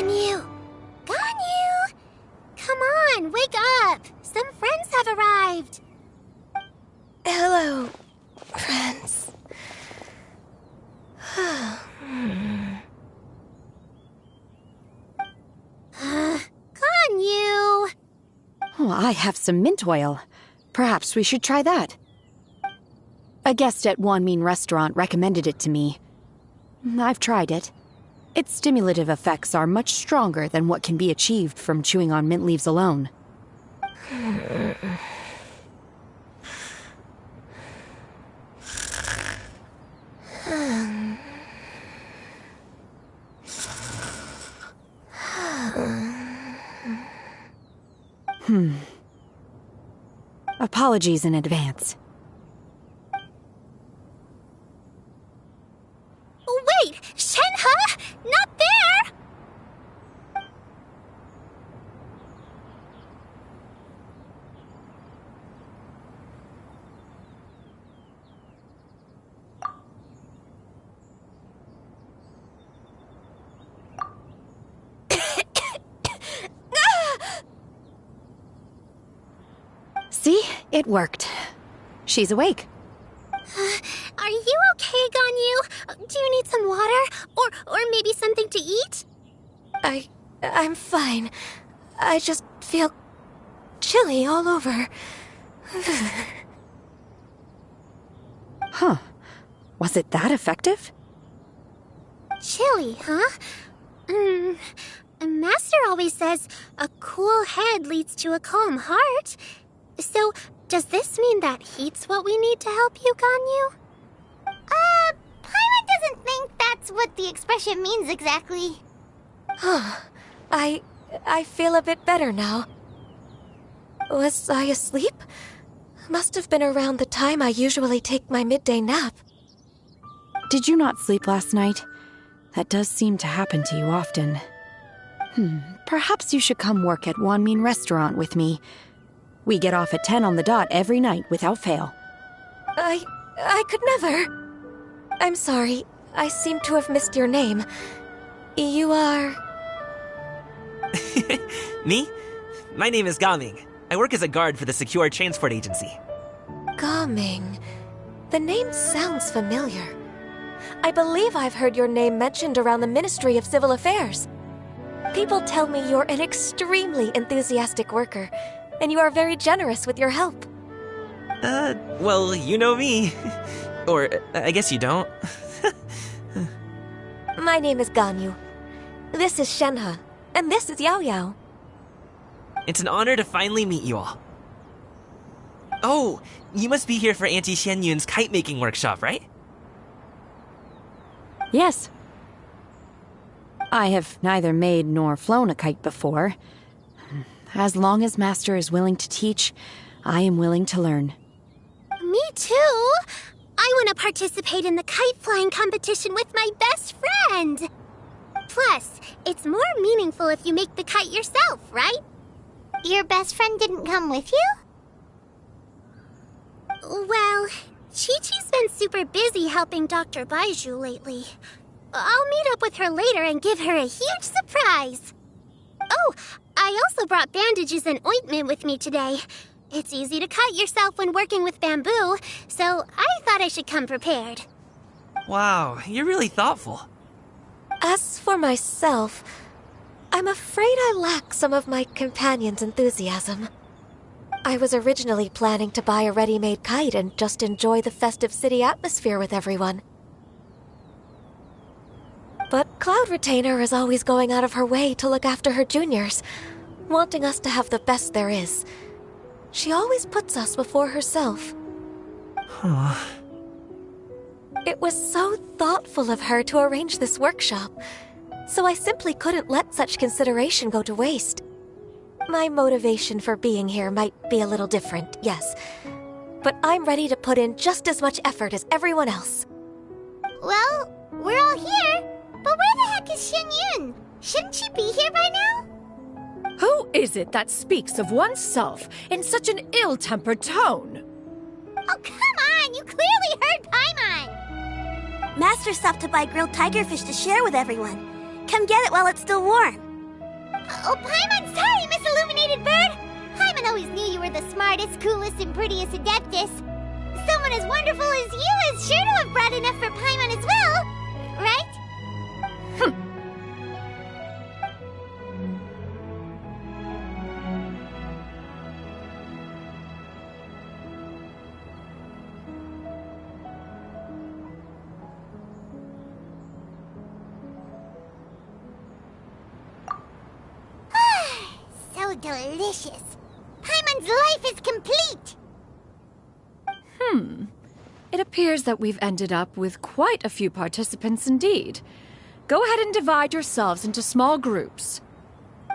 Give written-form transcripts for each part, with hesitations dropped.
Ganyu! Ganyu! Come on, wake up! Some friends have arrived! Hello, friends. Ganyu! Oh, I have some mint oil. Perhaps we should try that. A guest at Wanmin Restaurant recommended it to me. I've tried it. Its stimulative effects are much stronger than what can be achieved from chewing on mint leaves alone. Apologies in advance. Wait! Shenhe? Not there! See? It worked. She's awake. Are you okay, Ganyu? Do you need some water? Or maybe something to eat? I'm fine. I just feel chilly all over. Huh. Was it that effective? Chilly, huh? Master always says a cool head leads to a calm heart. So, does this mean that heat's what we need to help you, Ganyu? Paimon doesn't think that's what the expression means exactly. I feel a bit better now. Was I asleep? Must have been around the time I usually take my midday nap. Did you not sleep last night? That does seem to happen to you often. Perhaps you should come work at Wanmin Restaurant with me. We get off at 10 on the dot every night without fail. I could never. I'm sorry. I seem to have missed your name. You are... Me? My name is Gaming. I work as a guard for the Secure Transport Agency. Gaming. The name sounds familiar. I believe I've heard your name mentioned around the Ministry of Civil Affairs. People tell me you're an extremely enthusiastic worker, and you are very generous with your help. Well, you know me. Or, I guess you don't. My name is Ganyu. This is Shenhe, and this is Yao Yao. It's an honor to finally meet you all. Oh, you must be here for Auntie Xianyun's kite-making workshop, right? Yes. I have neither made nor flown a kite before. As long as Master is willing to teach, I am willing to learn. Me too! I want to participate in the kite flying competition with my best friend! Plus, it's more meaningful if you make the kite yourself, right? Your best friend didn't come with you? Well, Chi-Chi's been super busy helping Dr. Baizhu lately. I'll meet up with her later and give her a huge surprise. Oh, I also brought bandages and ointment with me today. It's easy to cut yourself when working with bamboo, so I thought I should come prepared. Wow, you're really thoughtful. As for myself, I'm afraid I lack some of my companion's enthusiasm. I was originally planning to buy a ready-made kite and just enjoy the festive city atmosphere with everyone. But Cloud Retainer is always going out of her way to look after her juniors, wanting us to have the best there is. She always puts us before herself. Huh. It was so thoughtful of her to arrange this workshop, so I simply couldn't let such consideration go to waste. My motivation for being here might be a little different, yes, but I'm ready to put in just as much effort as everyone else. Well, we're all here, but where the heck is Xianyun? Shouldn't she be here by now? Who is it that speaks of oneself in such an ill-tempered tone? Oh, come on! You clearly heard Paimon! Master stopped to buy grilled tigerfish to share with everyone. Come get it while it's still warm. Oh, Paimon, sorry, Miss Illuminated Bird! Paimon always knew you were the smartest, coolest, and prettiest Adeptus. Someone as wonderful as you is sure to have brought enough for Paimon as well, right? So delicious. Paimon's life is complete. It appears that we've ended up with quite a few participants indeed. Go ahead and divide yourselves into small groups.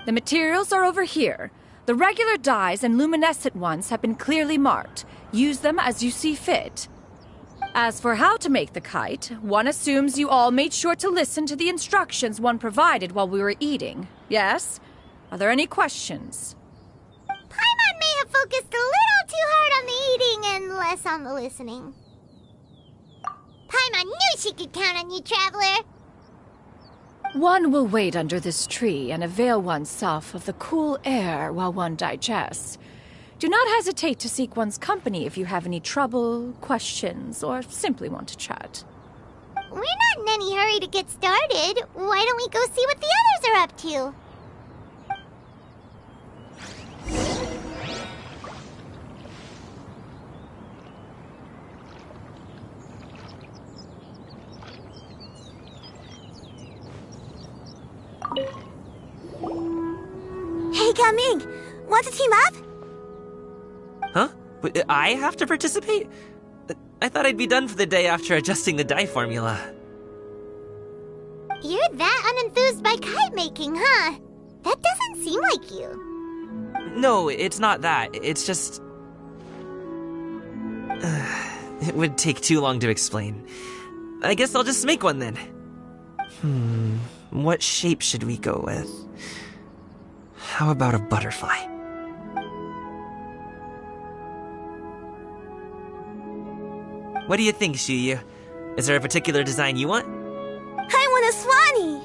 The materials are over here. The regular dyes and luminescent ones have been clearly marked. Use them as you see fit. As for how to make the kite, one assumes you all made sure to listen to the instructions one provided while we were eating. Yes? Are there any questions? Paimon may have focused a little too hard on the eating and less on the listening. Paimon knew she could count on you, Traveler. One will wait under this tree and avail oneself of the cool air while one digests. Do not hesitate to seek one's company if you have any trouble, questions, or simply want to chat. We're not in any hurry to get started. Why don't we go see what the others are up to? Hey, Gaming! Want to team up? Huh? But I have to participate? I thought I'd be done for the day after adjusting the dye formula. You're that unenthused by kite making, huh? That doesn't seem like you. No, it's not that. It's just... it would take too long to explain. I guess I'll just make one then. What shape should we go with? How about a butterfly? What do you think, Shuyu? Is there a particular design you want? I want a swanee!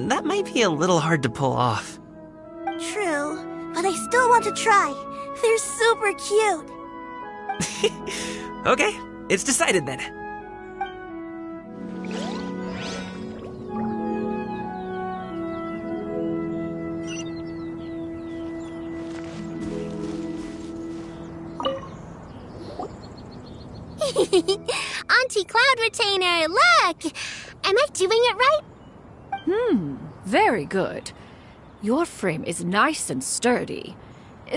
That might be a little hard to pull off. True, but I still want to try. They're super cute. Okay, it's decided then. Auntie Cloud Retainer, look! Am I doing it right? Very good. Your frame is nice and sturdy.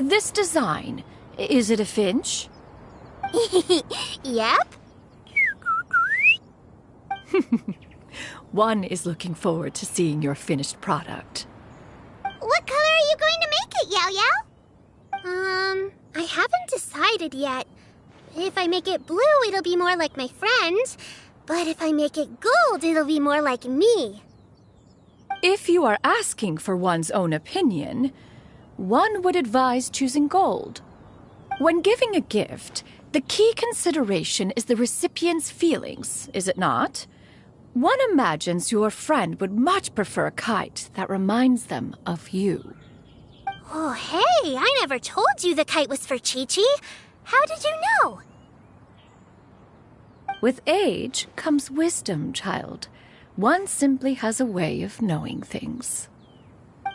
This design, is it a finch? Yep. One is looking forward to seeing your finished product. What color are you going to make it, Yao Yao? I haven't decided yet. If I make it blue, it'll be more like my friend. But if I make it gold, it'll be more like me. If you are asking for one's own opinion, one would advise choosing gold. When giving a gift, the key consideration is the recipient's feelings, is it not? One imagines your friend would much prefer a kite that reminds them of you. Oh, hey, I never told you the kite was for Chi-Chi. How did you know? With age comes wisdom, child. One simply has a way of knowing things.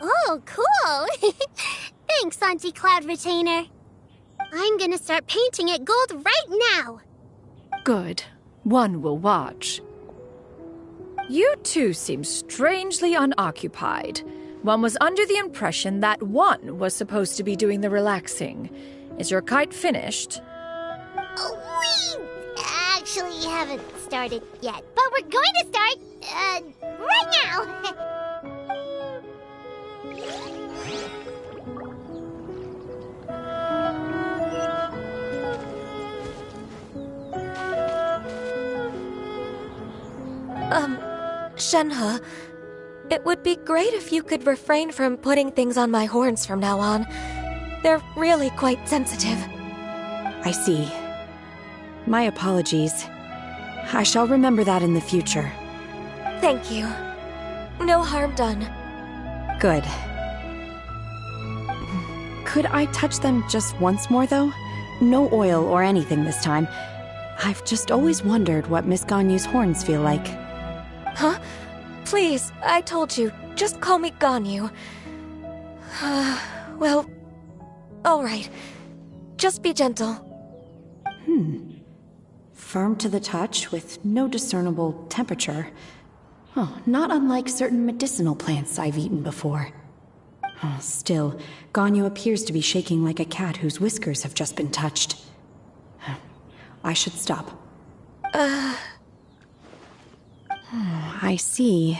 Oh, cool. Thanks, Auntie Cloud Retainer. I'm gonna start painting it gold right now. Good. One will watch. You two seem strangely unoccupied. One was under the impression that one was supposed to be doing the relaxing. Is your kite finished? We actually haven't started yet, but we're going to start, right now. Shenhe, it would be great if you could refrain from putting things on my horns from now on. They're really quite sensitive. I see. My apologies. I shall remember that in the future. Thank you. No harm done. Good. Could I touch them just once more, though? No oil or anything this time. I've just always wondered what Miss Ganyu's horns feel like. Huh? Please, I told you, just call me Ganyu. Well, alright. Just be gentle. Firm to the touch with no discernible temperature. Oh, not unlike certain medicinal plants I've eaten before. Oh, still, Ganyu appears to be shaking like a cat whose whiskers have just been touched. I should stop. I see.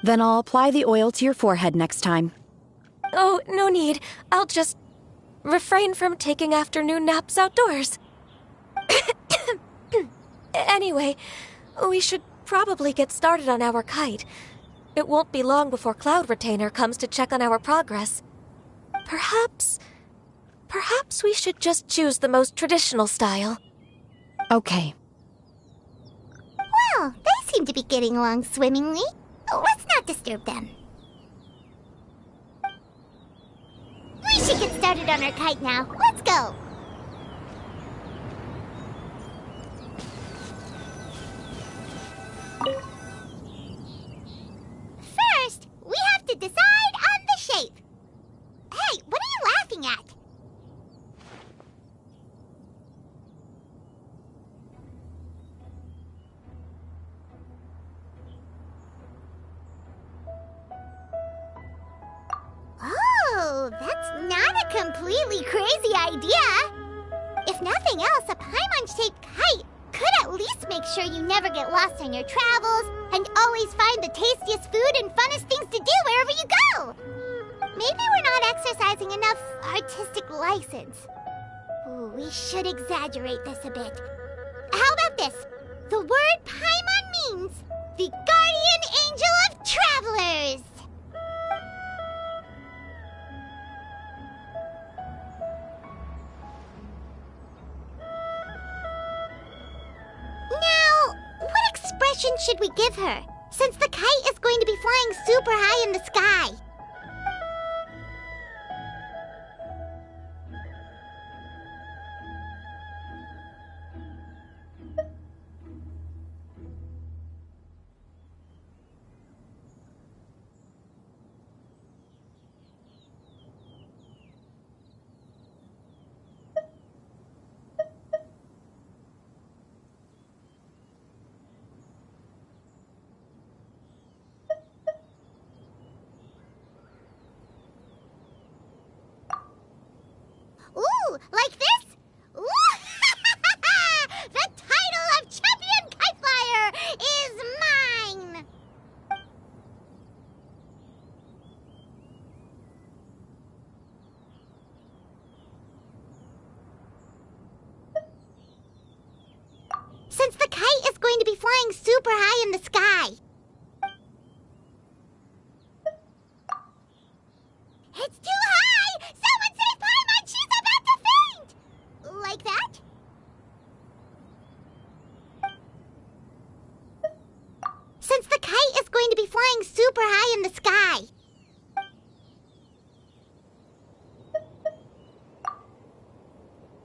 Then I'll apply the oil to your forehead next time. Oh, no need. I'll just refrain from taking afternoon naps outdoors. Anyway, we should probably get started on our kite. It won't be long before Cloud Retainer comes to check on our progress. Perhaps we should just choose the most traditional style. Okay. Well, they seem to be getting along swimmingly. Let's not disturb them. We should get started on our kite now. Let's go. First, we have to decide on the shape. Hey, what are you laughing at? Oh, that's not a completely crazy idea. If nothing else, a Paimon-shaped kite could at least make sure you never get lost on your travels and always find the tastiest food and funnest things to do wherever you go. Maybe we're not exercising enough artistic license. Ooh, we should exaggerate this a bit. How about this? The word Paimon means the guardian angel of travelers. Now, what expression should we give her, since the kite is going to be flying super high in the sky? Ooh, like this? Ooh! The title of Champion Kite Flyer is mine! Since the kite is going to be flying super high in the sky. It's too high! Someone save Paimon! She's about to faint! Like that? Since the kite is going to be flying super high in the sky.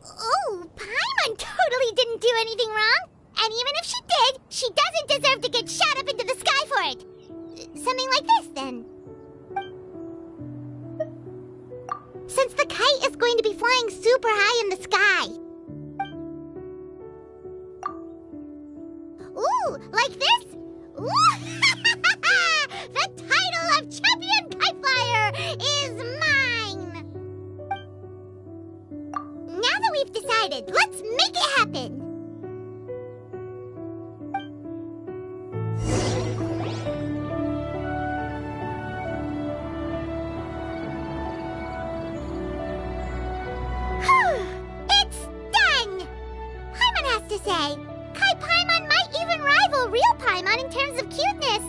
Oh, Paimon totally didn't do anything wrong. And even if she did, she doesn't deserve to get shot up into the sky for it. Something like this, then. Since the kite is going to be flying super high in the sky. Ooh, like this? Ooh! The title of Champion Kite Flyer is mine! Now that we've decided, let's make it happen! It's done! Paimon has to say, Kai Paimon might even rival real Paimon in terms of cuteness.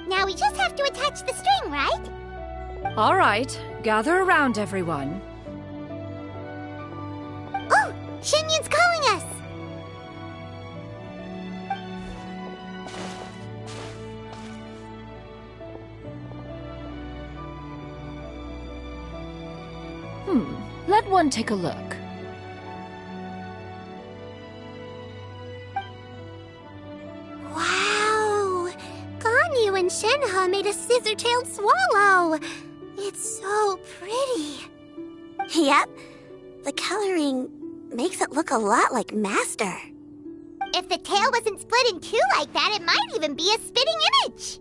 Now we just have to attach the string, right? All right, gather around, everyone. Oh, Shenyun's calling us! Let one take a look. Wow! Ganyu and Shenhe made a scissor-tailed swallow. It's so pretty. Yep. The coloring makes it look a lot like Master. If the tail wasn't split in two like that, it might even be a spitting image.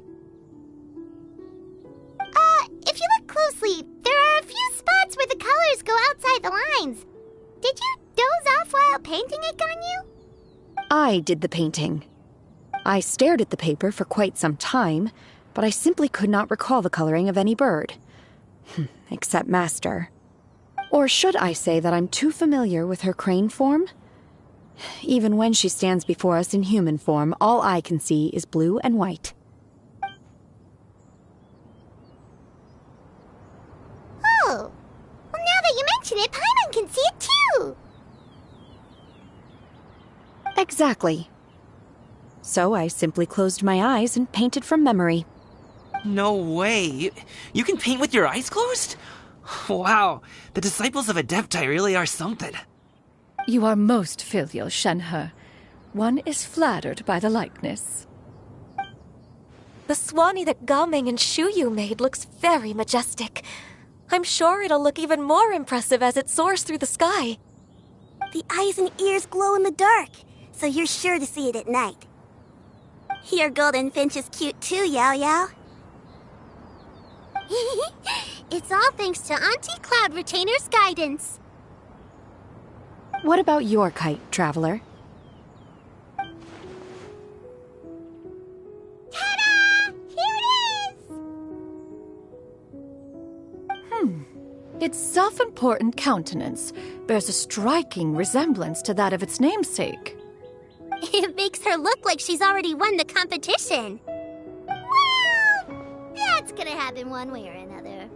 If you look closely, there are a few spots where the colors go outside the lines. Did you doze off while painting it, Ganyu? I did the painting. I stared at the paper for quite some time, but I simply could not recall the coloring of any bird. Except Master. Or should I say that I'm too familiar with her crane form? Even when she stands before us in human form, all I can see is blue and white. Oh. Well, now that you mention it, Paimon can see it too. Exactly. So I simply closed my eyes and painted from memory. No way. You can paint with your eyes closed? Wow, the disciples of Adepti really are something. You are most filial, Shenhe. One is flattered by the likeness. The Swanee that Gaming and Shuyu made looks very majestic. I'm sure it'll look even more impressive as it soars through the sky. The eyes and ears glow in the dark, so you're sure to see it at night. Your golden finch is cute too, Yao Yao. It's all thanks to Auntie Cloud Retainer's guidance. What about your kite, Traveler? Ta-da! Here it is! Its self-important countenance bears a striking resemblance to that of its namesake. It makes her look like she's already won the competition. Well, that's gonna happen one way or another.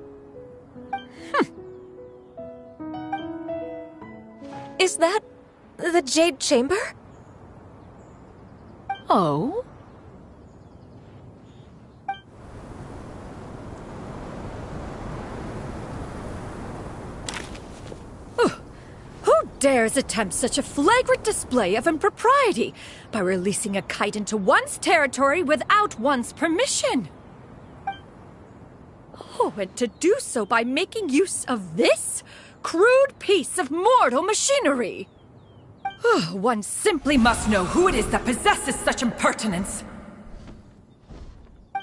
Is that the Jade Chamber? Oh? Who dares attempt such a flagrant display of impropriety by releasing a kite into one's territory without one's permission? Oh, and to do so by making use of this crude piece of mortal machinery. One simply must know who it is that possesses such impertinence.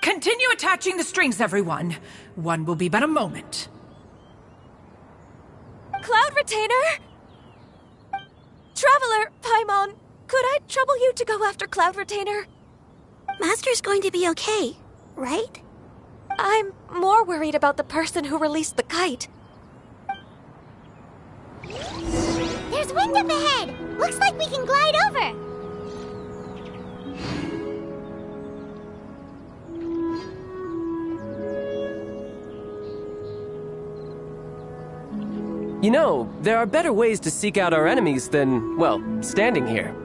Continue attaching the strings, everyone. One will be but a moment. Cloud Retainer? Traveler, Paimon, could I trouble you to go after Cloud Retainer? Master's going to be okay, right? I'm more worried about the person who released the kite. There's wind up ahead! Looks like we can glide over! You know, there are better ways to seek out our enemies than, well, standing here.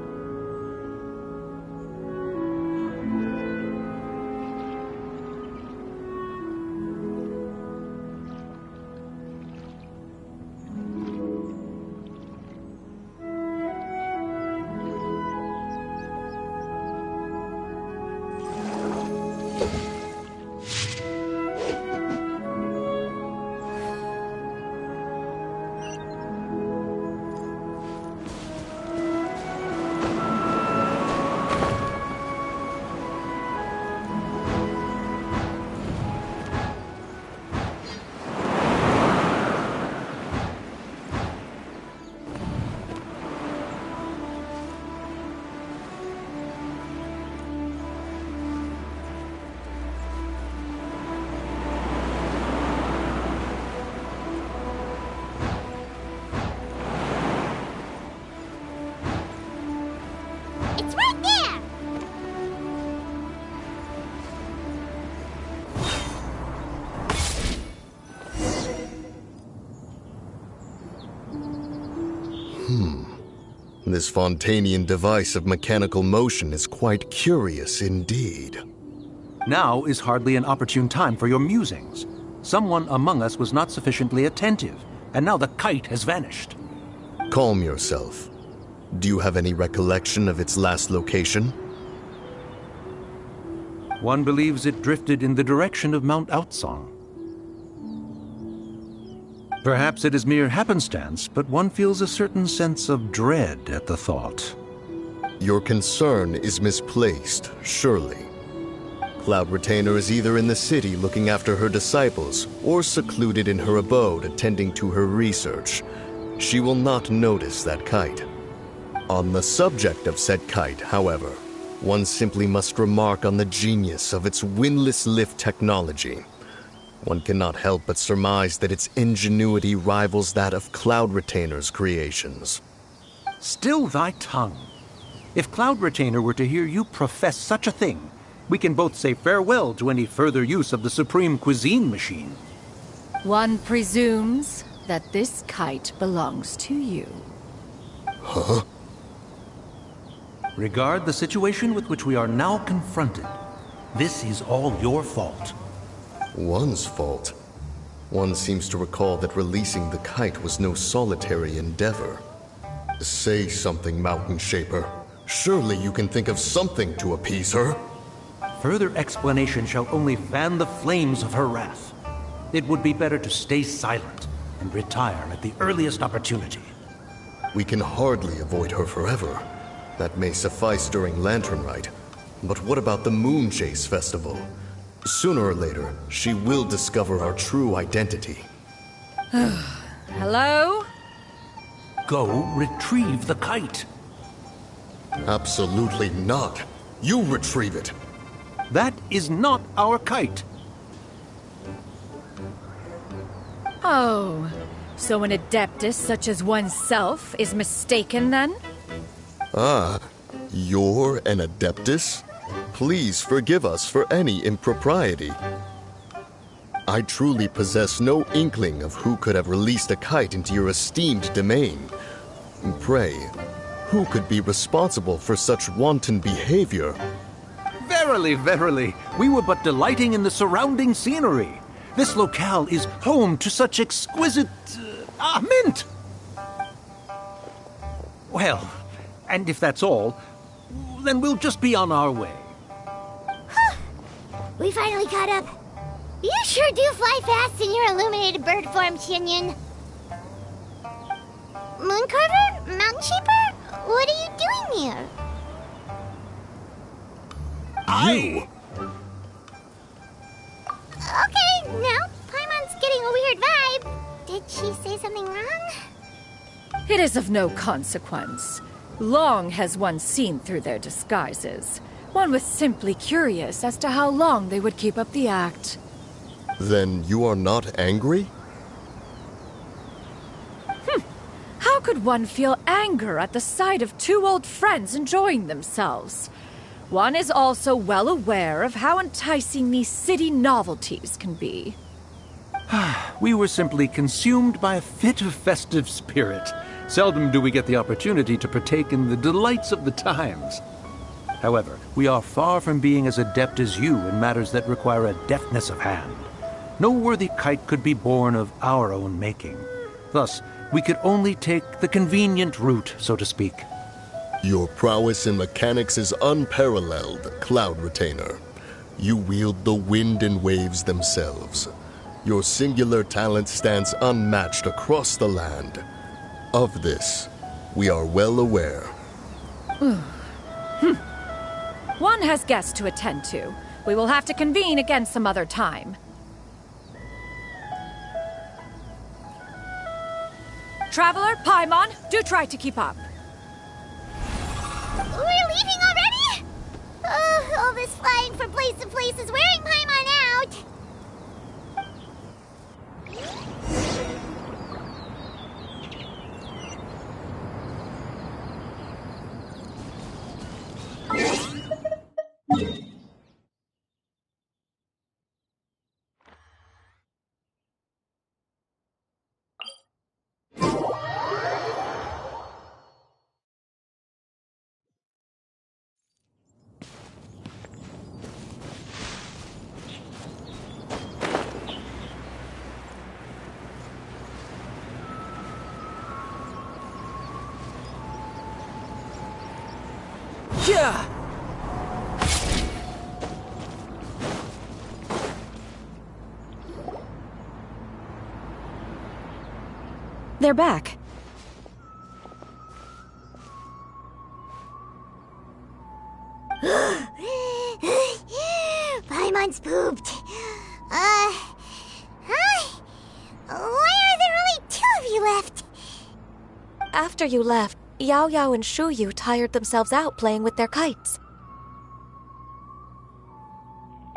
It's right there! This Fontanian device of mechanical motion is quite curious indeed. Now is hardly an opportune time for your musings. Someone among us was not sufficiently attentive, and now the kite has vanished. Calm yourself. Do you have any recollection of its last location? One believes it drifted in the direction of Mount Outsong. Perhaps it is mere happenstance, but one feels a certain sense of dread at the thought. Your concern is misplaced, surely. Cloud Retainer is either in the city looking after her disciples, or secluded in her abode attending to her research. She will not notice that kite. On the subject of said kite, however, one simply must remark on the genius of its windlass lift technology. One cannot help but surmise that its ingenuity rivals that of Cloud Retainer's creations. Still thy tongue. If Cloud Retainer were to hear you profess such a thing, we can both say farewell to any further use of the Supreme Cuisine Machine. One presumes that this kite belongs to you. Huh? Regard the situation with which we are now confronted. This is all your fault. One's fault? One seems to recall that releasing the kite was no solitary endeavor. Say something, Mountain Shaper. Surely you can think of something to appease her. Further explanation shall only fan the flames of her wrath. It would be better to stay silent and retire at the earliest opportunity. We can hardly avoid her forever. That may suffice during Lantern Rite. But what about the Moon Chase Festival? Sooner or later, she will discover our true identity. Hello? Go retrieve the kite. Absolutely not. You retrieve it. That is not our kite. Oh, so an adeptus such as oneself is mistaken then? Ah, you're an Adeptus? Please forgive us for any impropriety. I truly possess no inkling of who could have released a kite into your esteemed domain. Pray, who could be responsible for such wanton behavior? Verily, verily, we were but delighting in the surrounding scenery. This locale is home to such exquisite... mint! Well, and if that's all, then we'll just be on our way. We finally caught up. You sure do fly fast in your illuminated bird form, Xianyun. Mooncarver? Mountain Shaper? What are you doing here? Okay, now Paimon's getting a weird vibe. Did she say something wrong? It is of no consequence. Long has one seen through their disguises. One was simply curious as to how long they would keep up the act. Then you are not angry? How could one feel anger at the sight of two old friends enjoying themselves? One is also well aware of how enticing these city novelties can be. We were simply consumed by a fit of festive spirit. Seldom do we get the opportunity to partake in the delights of the times. However, we are far from being as adept as you in matters that require a deftness of hand. No worthy kite could be born of our own making. Thus, we could only take the convenient route, so to speak. Your prowess in mechanics is unparalleled, Cloud Retainer. You wield the wind and waves themselves. Your singular talent stands unmatched across the land. Of this, we are well aware. One has guests to attend to. We will have to convene again some other time. Traveler, Paimon, do try to keep up. We're leaving already? All this flying from place to place is wearing Paimon out. They're back. Paimon's pooped. Hi. Why are there only 2 of you left? After you left, Yao Yao and Shu Yu tired themselves out playing with their kites.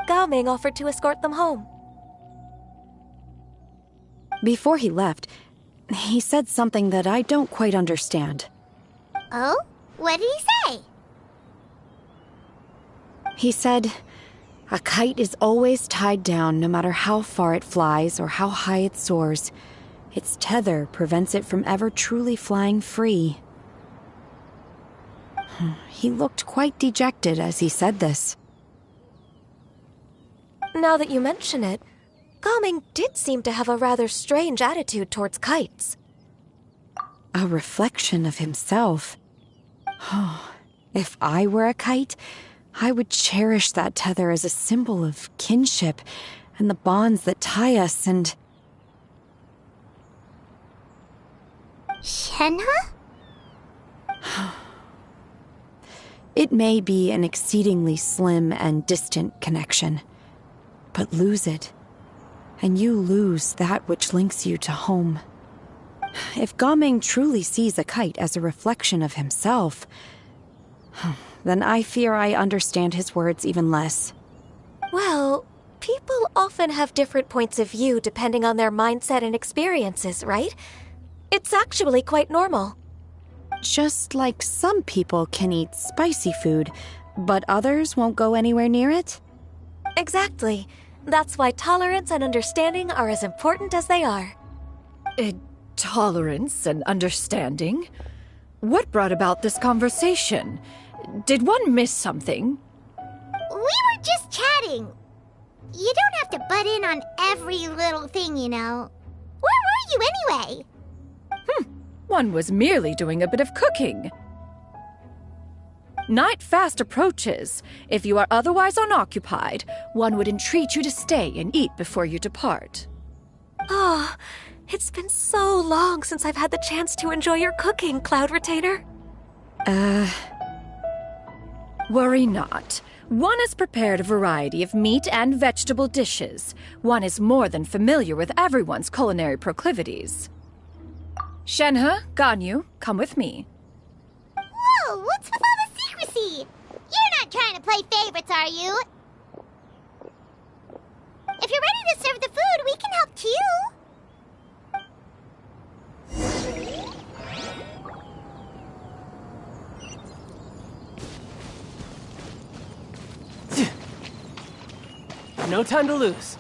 Gao Ming offered to escort them home. Before he left, he said something that I don't quite understand. Oh? What did he say? He said, a kite is always tied down no matter how far it flies or how high it soars. Its tether prevents it from ever truly flying free. He looked quite dejected as he said this. Now that you mention it, Gao Ming did seem to have a rather strange attitude towards kites. A reflection of himself. If I were a kite, I would cherish that tether as a symbol of kinship and the bonds that tie us and... Shenhe? It may be an exceedingly slim and distant connection, but lose it, and you lose that which links you to home. If Gao Ming truly sees a kite as a reflection of himself, then I fear I understand his words even less. Well, people often have different points of view depending on their mindset and experiences, right? It's actually quite normal. Just like some people can eat spicy food, but others won't go anywhere near it? Exactly. That's why tolerance and understanding are as important as they are. Tolerance and understanding? What brought about this conversation? Did one miss something? We were just chatting. You don't have to butt in on every little thing, you know. Where were you anyway? One was merely doing a bit of cooking. Night fast approaches. If you are otherwise unoccupied, one would entreat you to stay and eat before you depart. Ah, it's been so long since I've had the chance to enjoy your cooking, Cloud Retainer. Worry not. One has prepared a variety of meat and vegetable dishes. One is more than familiar with everyone's culinary proclivities. Shenhe, Ganyu, come with me. Whoa, what's with all the secrecy? You're not trying to play favorites, are you? If you're ready to serve the food, we can help too. No time to lose.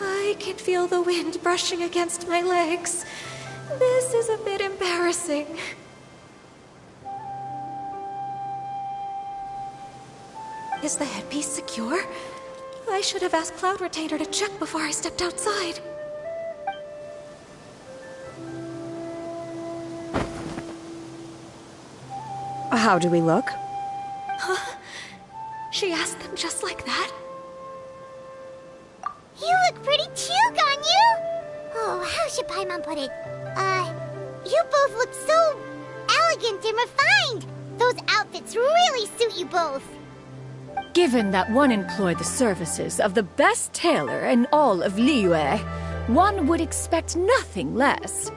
I can feel the wind brushing against my legs. This is a bit embarrassing. Is the headpiece secure? I should have asked Cloud Retainer to check before I stepped outside. How do we look? Huh? She asked them just like that? You look pretty too, Ganyu! Oh, how should Paimon put it? You both look so elegant and refined! Those outfits really suit you both! Given that one employed the services of the best tailor in all of Liyue, one would expect nothing less.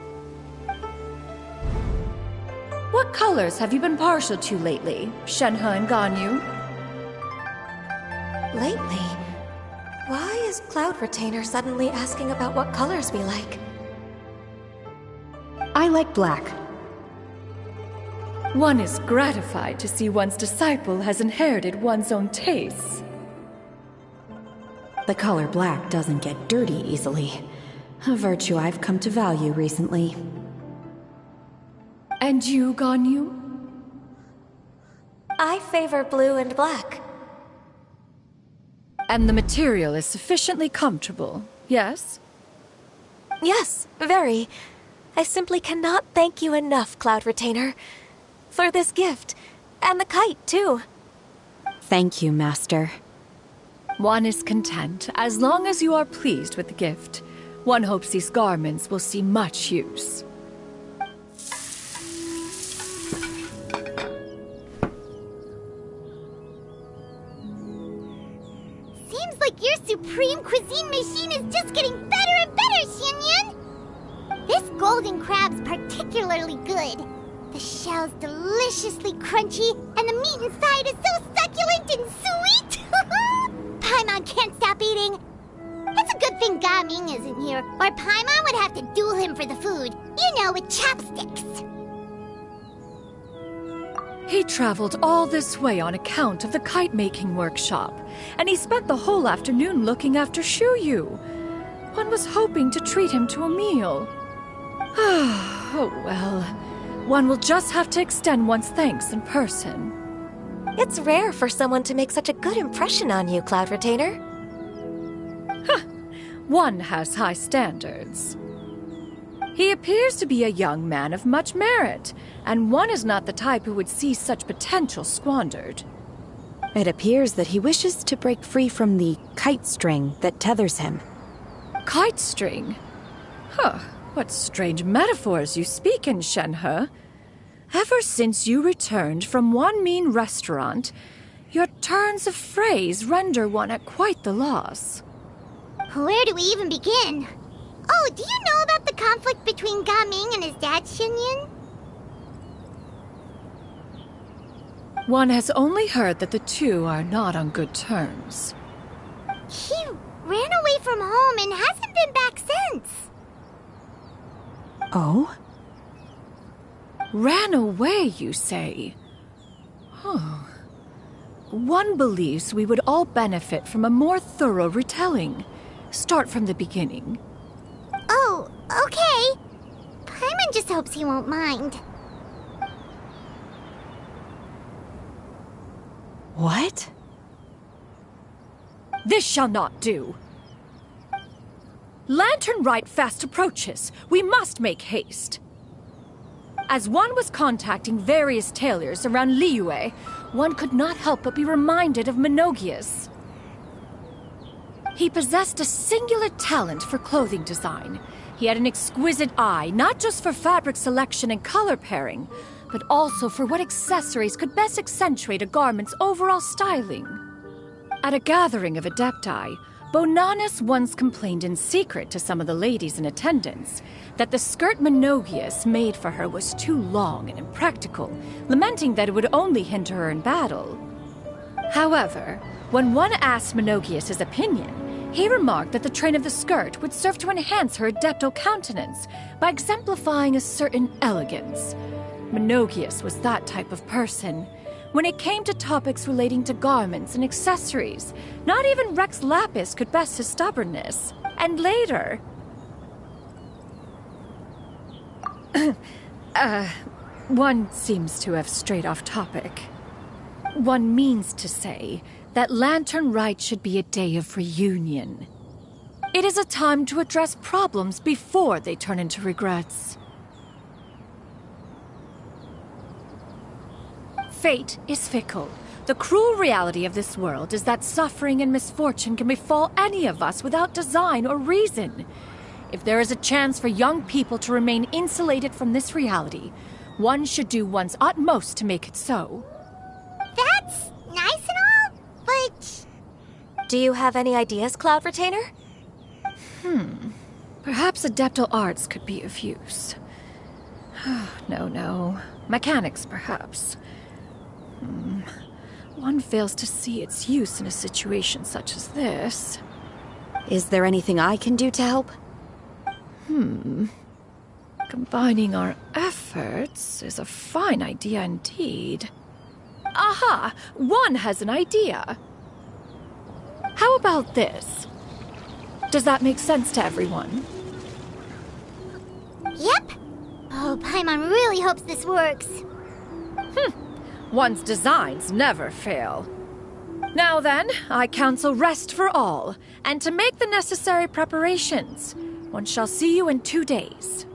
What colors have you been partial to lately, Shenhe and Ganyu? Lately? Why is Cloud Retainer suddenly asking about what colors we like? I like black. One is gratified to see one's disciple has inherited one's own tastes. The color black doesn't get dirty easily. A virtue I've come to value recently. And you, Ganyu? I favor blue and black. And the material is sufficiently comfortable, yes? Yes, very. I simply cannot thank you enough, Cloud Retainer. For this gift. And the kite, too. Thank you, Master. One is content, as long as you are pleased with the gift. One hopes these garments will see much use. Seems like your supreme cuisine machine is just getting better and better, Xianyun! This golden crab's particularly good. The shell's deliciously crunchy, and the meat inside is so succulent and sweet! Paimon can't stop eating. It's a good thing Gaming isn't here, or Paimon would have to duel him for the food. You know, with chopsticks. He traveled all this way on account of the kite-making workshop, and he spent the whole afternoon looking after Shuyu. One was hoping to treat him to a meal. Oh well, one will just have to extend one's thanks in person. It's rare for someone to make such a good impression on you, Cloud Retainer. One has high standards. He appears to be a young man of much merit, and one is not the type who would see such potential squandered. It appears that he wishes to break free from the kite string that tethers him. Kite string? Huh, what strange metaphors you speak in, Shenhe. Ever since you returned from one mean restaurant, your turns of phrase render one at quite the loss. Where do we even begin? Oh, do you know about the conflict between Gaming and his dad, Xianyun? One has only heard that the two are not on good terms. He ran away from home and hasn't been back since. Oh? Ran away, you say? Huh. One believes we would all benefit from a more thorough retelling. Start from the beginning. Oh, okay. Paimon just hopes he won't mind. What? This shall not do. Lantern Rite fast approaches. We must make haste. As one was contacting various tailors around Liyue, one could not help but be reminded of Menogias. He possessed a singular talent for clothing design. He had an exquisite eye, not just for fabric selection and color pairing, but also for what accessories could best accentuate a garment's overall styling. At a gathering of Adepti, Bonanis once complained in secret to some of the ladies in attendance that the skirt Menogias made for her was too long and impractical, lamenting that it would only hinder her in battle. However, when one asked Menogias his opinion, he remarked that the train of the skirt would serve to enhance her adeptal countenance by exemplifying a certain elegance. Menogias was that type of person. When it came to topics relating to garments and accessories, not even Rex Lapis could best his stubbornness. And later... one seems to have strayed off topic. One means to say that Lantern Rite should be a day of reunion. It is a time to address problems before they turn into regrets. Fate is fickle. The cruel reality of this world is that suffering and misfortune can befall any of us without design or reason. If there is a chance for young people to remain insulated from this reality, one should do one's utmost to make it so. That's nice and all, but... Do you have any ideas, Cloud Retainer? Perhaps adeptal arts could be of use. No. Mechanics, perhaps. One fails to see its use in a situation such as this. Is there anything I can do to help? Combining our efforts is a fine idea indeed. Aha! One has an idea. How about this? Does that make sense to everyone? Yep. Oh, Paimon really hopes this works. One's designs never fail. Now then, I counsel rest for all, and to make the necessary preparations. One shall see you in 2 days.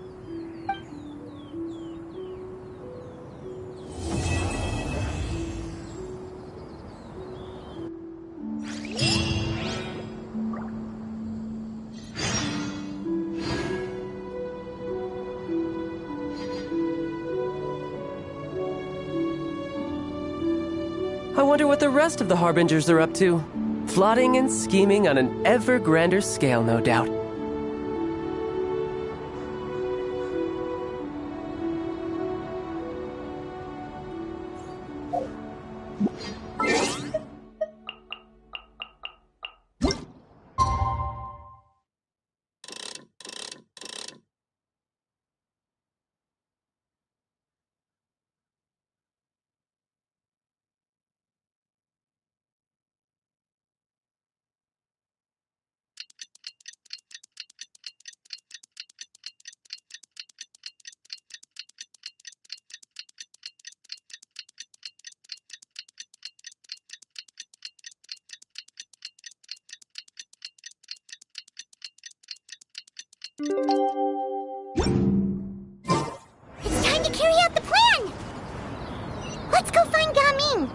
I wonder what the rest of the Harbingers are up to. Plotting and scheming on an ever grander scale, no doubt. It's time to carry out the plan! Let's go find Gaming!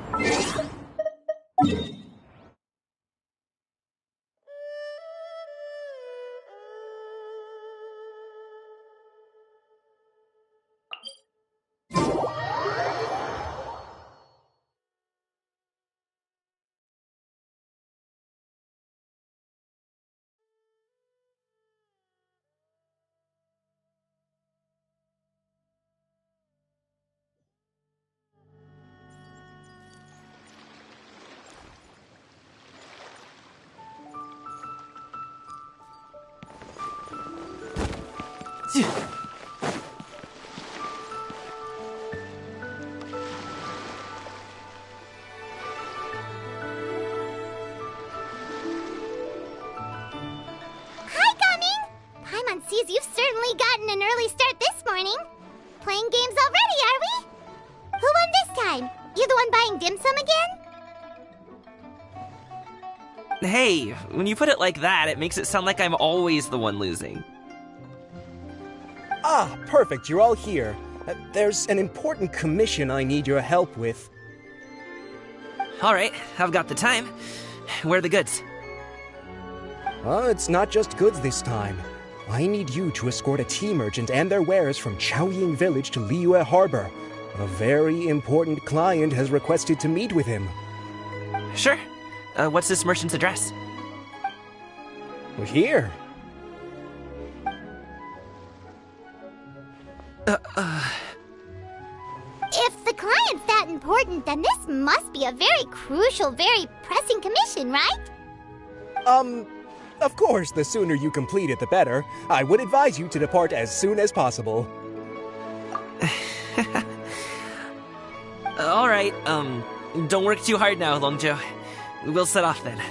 Sees you've certainly gotten an early start this morning. Playing games already, are we? Who won this time? You the one buying dim sum again? Hey, when you put it like that, it makes it sound like I'm always the one losing. Ah, perfect, you're all here. There's an important commission I need your help with. Alright, I've got the time. Where are the goods? It's not just goods this time. I need you to escort a tea merchant and their wares from Chaoying Village to Liyue Harbor. A very important client has requested to meet with him. Sure. What's this merchant's address? Here. If the client's that important, then this must be a very crucial, very pressing commission, right? Of course, the sooner you complete it, the better. I would advise you to depart as soon as possible. Alright, don't work too hard now, Longzhou. We'll set off then.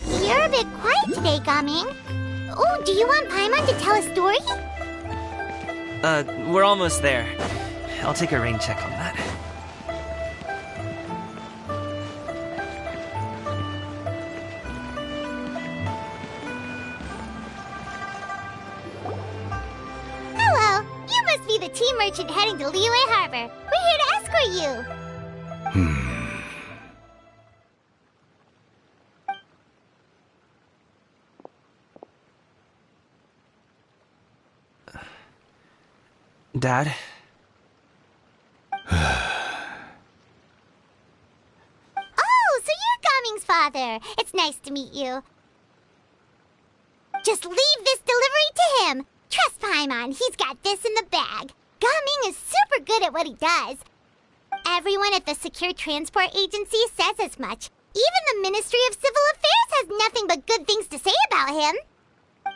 You're a bit quiet today, Gaming. Oh, do you want Paimon to tell a story? We're almost there. I'll take a rain check on that. Hello, you must be the tea merchant heading to Liyue Harbor. We're here to escort you. Dad? Oh, so you're Gaming's father. It's nice to meet you. Just leave this delivery to him. Trust Paimon, he's got this in the bag. Gaming is super good at what he does. Everyone at the Secure Transport Agency says as much. Even the Ministry of Civil Affairs has nothing but good things to say about him.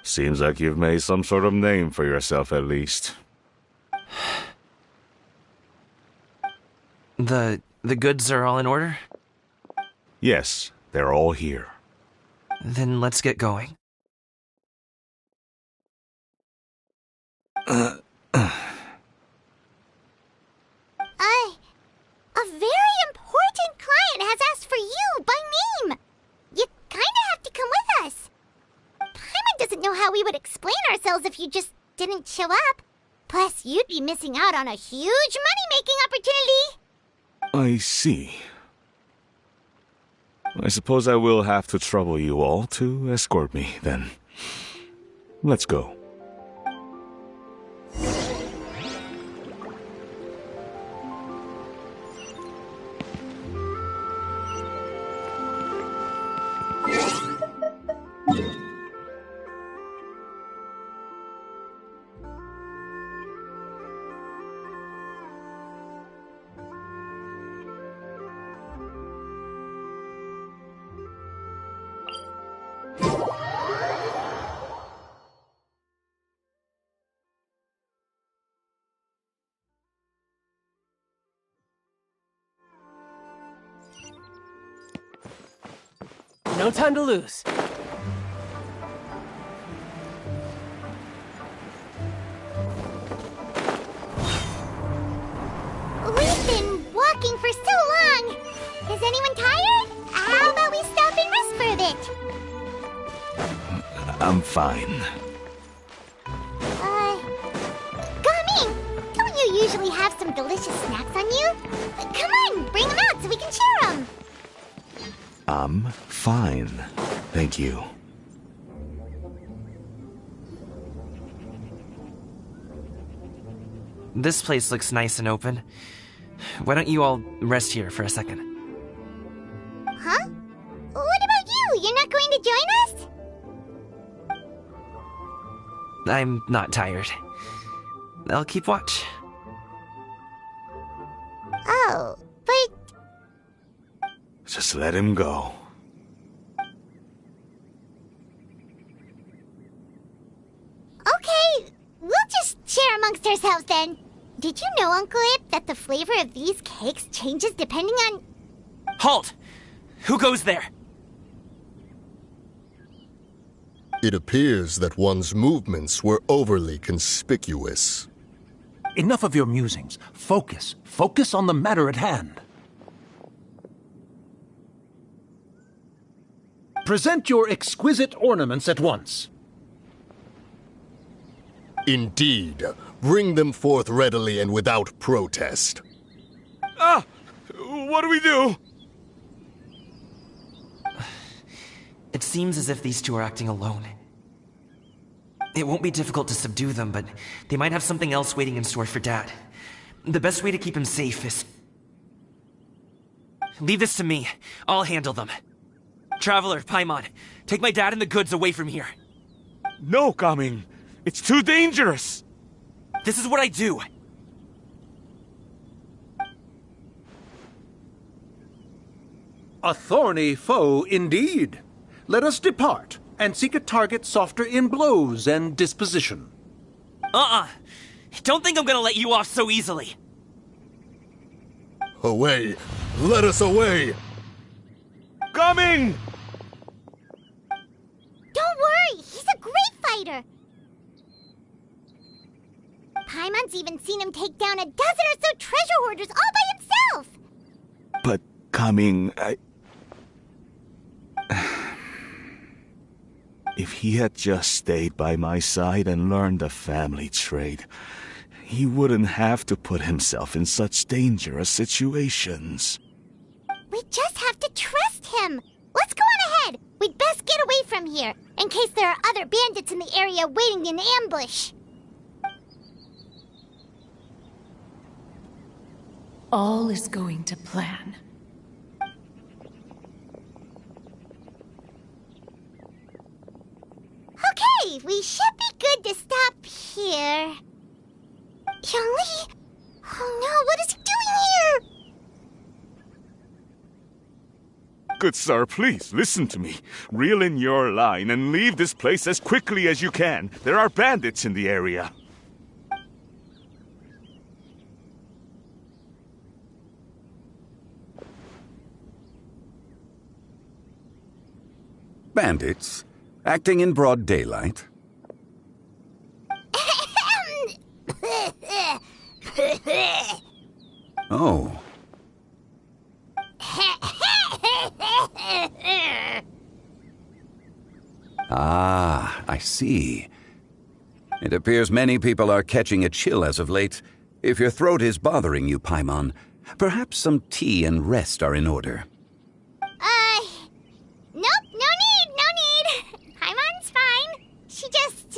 Seems like you've made some sort of name for yourself, at least. The goods are all in order? Yes, they're all here. Then let's get going. A very important client has asked for you by name. You kinda have to come with us. Paimon doesn't know how we would explain ourselves if you just didn't show up. Plus, you'd be missing out on a huge money-making opportunity. I see. I suppose I will have to trouble you all to escort me, then. Let's go. No time to lose. We've been walking for so long. Is anyone tired? How about we stop and rest for a bit? I'm fine. Gummy, don't you usually have some delicious snacks on you? Come on, bring them out so we can share them. I'm fine. Thank you. This place looks nice and open. Why don't you all rest here for a second? Huh? What about you? You're not going to join us? I'm not tired. I'll keep watch. Oh, but... Just let him go. Okay, we'll just share amongst ourselves then. Did you know, Uncle Ip, that the flavor of these cakes changes depending on... Halt! Who goes there? It appears that one's movements were overly conspicuous. Enough of your musings. Focus. Focus on the matter at hand. Present your exquisite ornaments at once. Indeed. Bring them forth readily and without protest. Ah! What do we do? It seems as if these two are acting alone. It won't be difficult to subdue them, but they might have something else waiting in store for Dad. The best way to keep him safe is... Leave this to me. I'll handle them. Traveler, Paimon, take my dad and the goods away from here. No, Gaming. It's too dangerous. This is what I do. A thorny foe indeed. Let us depart and seek a target softer in blows and disposition. Don't think I'm gonna let you off so easily. Away! Let us away! Coming! Don't worry, he's a great fighter. Paimon's even seen him take down a dozen or so treasure hoarders all by himself. But Coming, If he had just stayed by my side and learned the family trade, he wouldn't have to put himself in such dangerous situations. We just have to trust him. Let's go on ahead. We'd best get away from here, in case there are other bandits in the area waiting in ambush. All is going to plan. Okay, we should be good to stop here. Young Lee? Oh no, what is he doing here? Good sir, please, listen to me. Reel in your line and leave this place as quickly as you can. There are bandits in the area. Bandits? Acting in broad daylight? Oh. Ah, I see. It appears many people are catching a chill as of late. If your throat is bothering you, Paimon, perhaps some tea and rest are in order. Nope, no need. Paimon's fine. She just,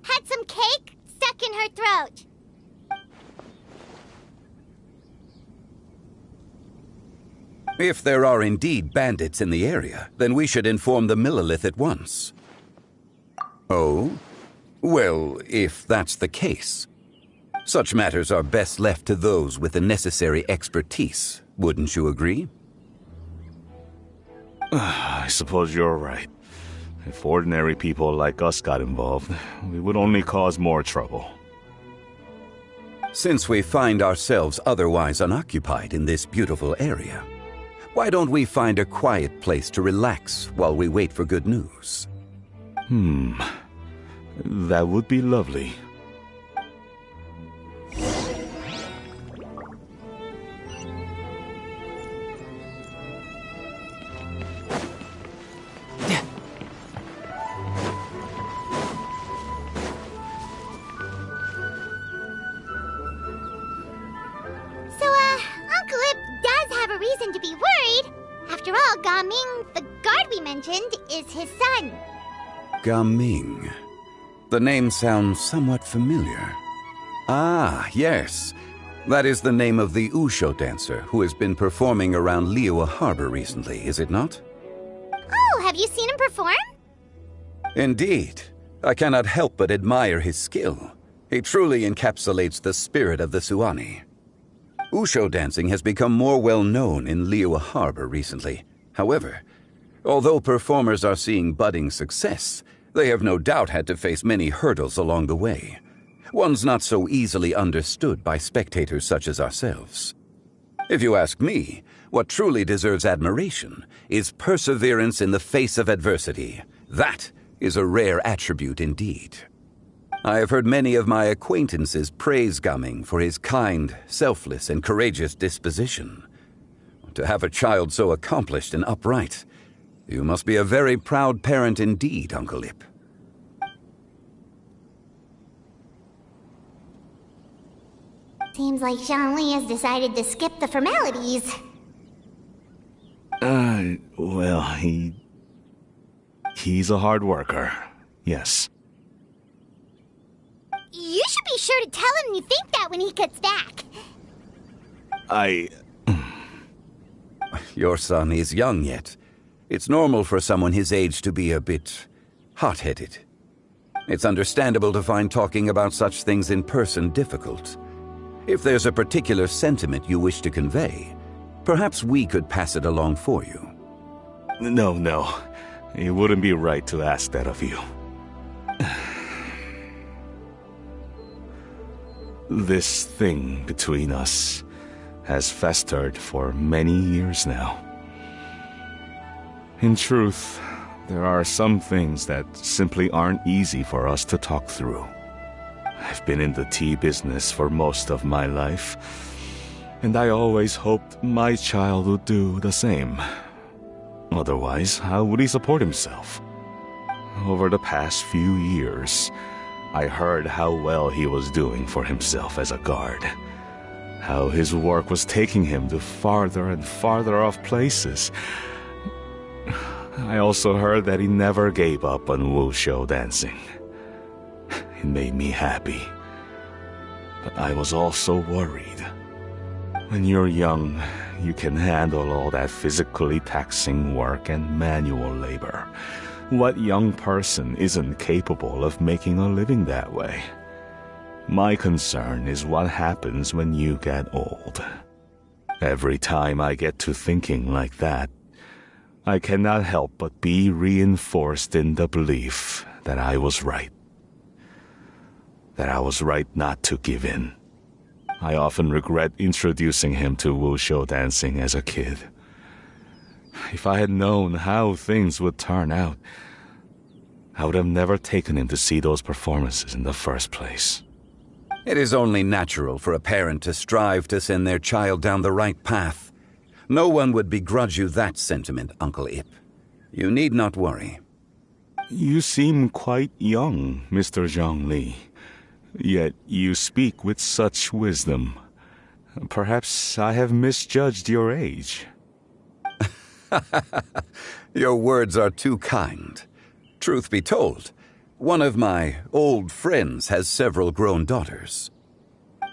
had some cake stuck in her throat. If there are indeed bandits in the area, then we should inform the Millelith at once. Oh? Well, if that's the case. Such matters are best left to those with the necessary expertise, wouldn't you agree? I suppose you're right. If ordinary people like us got involved, we would only cause more trouble. Since we find ourselves otherwise unoccupied in this beautiful area, why don't we find a quiet place to relax while we wait for good news? That would be lovely. Uncle Ip does have a reason to be worried. After all, Gaming, the guard we mentioned, is his son. Gaming. The name sounds somewhat familiar. Ah, yes. That is the name of the Usho dancer who has been performing around Liyue Harbor recently, is it not? Oh, have you seen him perform? Indeed. I cannot help but admire his skill. He truly encapsulates the spirit of the Suani. Usho dancing has become more well known in Liyue Harbor recently. However, although performers are seeing budding success, they have no doubt had to face many hurdles along the way. Ones not so easily understood by spectators such as ourselves. If you ask me, what truly deserves admiration is perseverance in the face of adversity. That is a rare attribute indeed. I have heard many of my acquaintances praise Gaming for his kind, selfless, and courageous disposition. To have a child so accomplished and upright, you must be a very proud parent indeed, Uncle Ip. Seems like Zhongli has decided to skip the formalities. Well, he's a hard worker. Yes. You should be sure to tell him you think that when he gets back. Your son is young yet. It's normal for someone his age to be a bit hot-headed. It's understandable to find talking about such things in person difficult. If there's a particular sentiment you wish to convey, perhaps we could pass it along for you. No. It wouldn't be right to ask that of you. This thing between us has festered for many years now. In truth, there are some things that simply aren't easy for us to talk through. I've been in the tea business for most of my life, and I always hoped my child would do the same. Otherwise, how would he support himself? Over the past few years, I heard how well he was doing for himself as a guard. How his work was taking him to farther and farther off places. I also heard that he never gave up on wushu dancing. It made me happy. But I was also worried. When you're young, you can handle all that physically taxing work and manual labor. What young person isn't capable of making a living that way? My concern is what happens when you get old. Every time I get to thinking like that, I cannot help but be reinforced in the belief that I was right. That I was right not to give in. I often regret introducing him to wushu dancing as a kid. If I had known how things would turn out, I would have never taken him to see those performances in the first place. It is only natural for a parent to strive to send their child down the right path. No one would begrudge you that sentiment, Uncle Ip. You need not worry. You seem quite young, Mr. Zhongli. Yet you speak with such wisdom. Perhaps I have misjudged your age. Your words are too kind. Truth be told, one of my old friends has several grown daughters.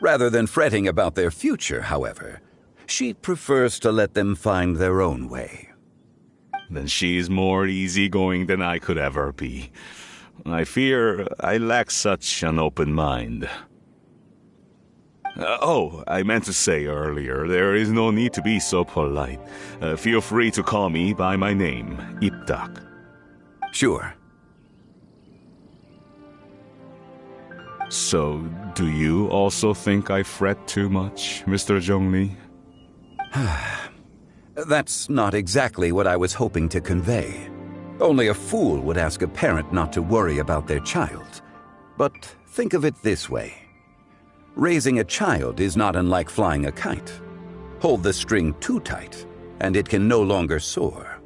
Rather than fretting about their future, however, she prefers to let them find their own way. Then she is more easygoing than I could ever be. I fear I lack such an open mind. I meant to say earlier, there is no need to be so polite. Feel free to call me by my name, Ipdak. Sure. So, do you also think I fret too much, Mr. Zhongli? That's not exactly what I was hoping to convey. Only a fool would ask a parent not to worry about their child. But think of it this way. Raising a child is not unlike flying a kite. Hold the string too tight, and it can no longer soar.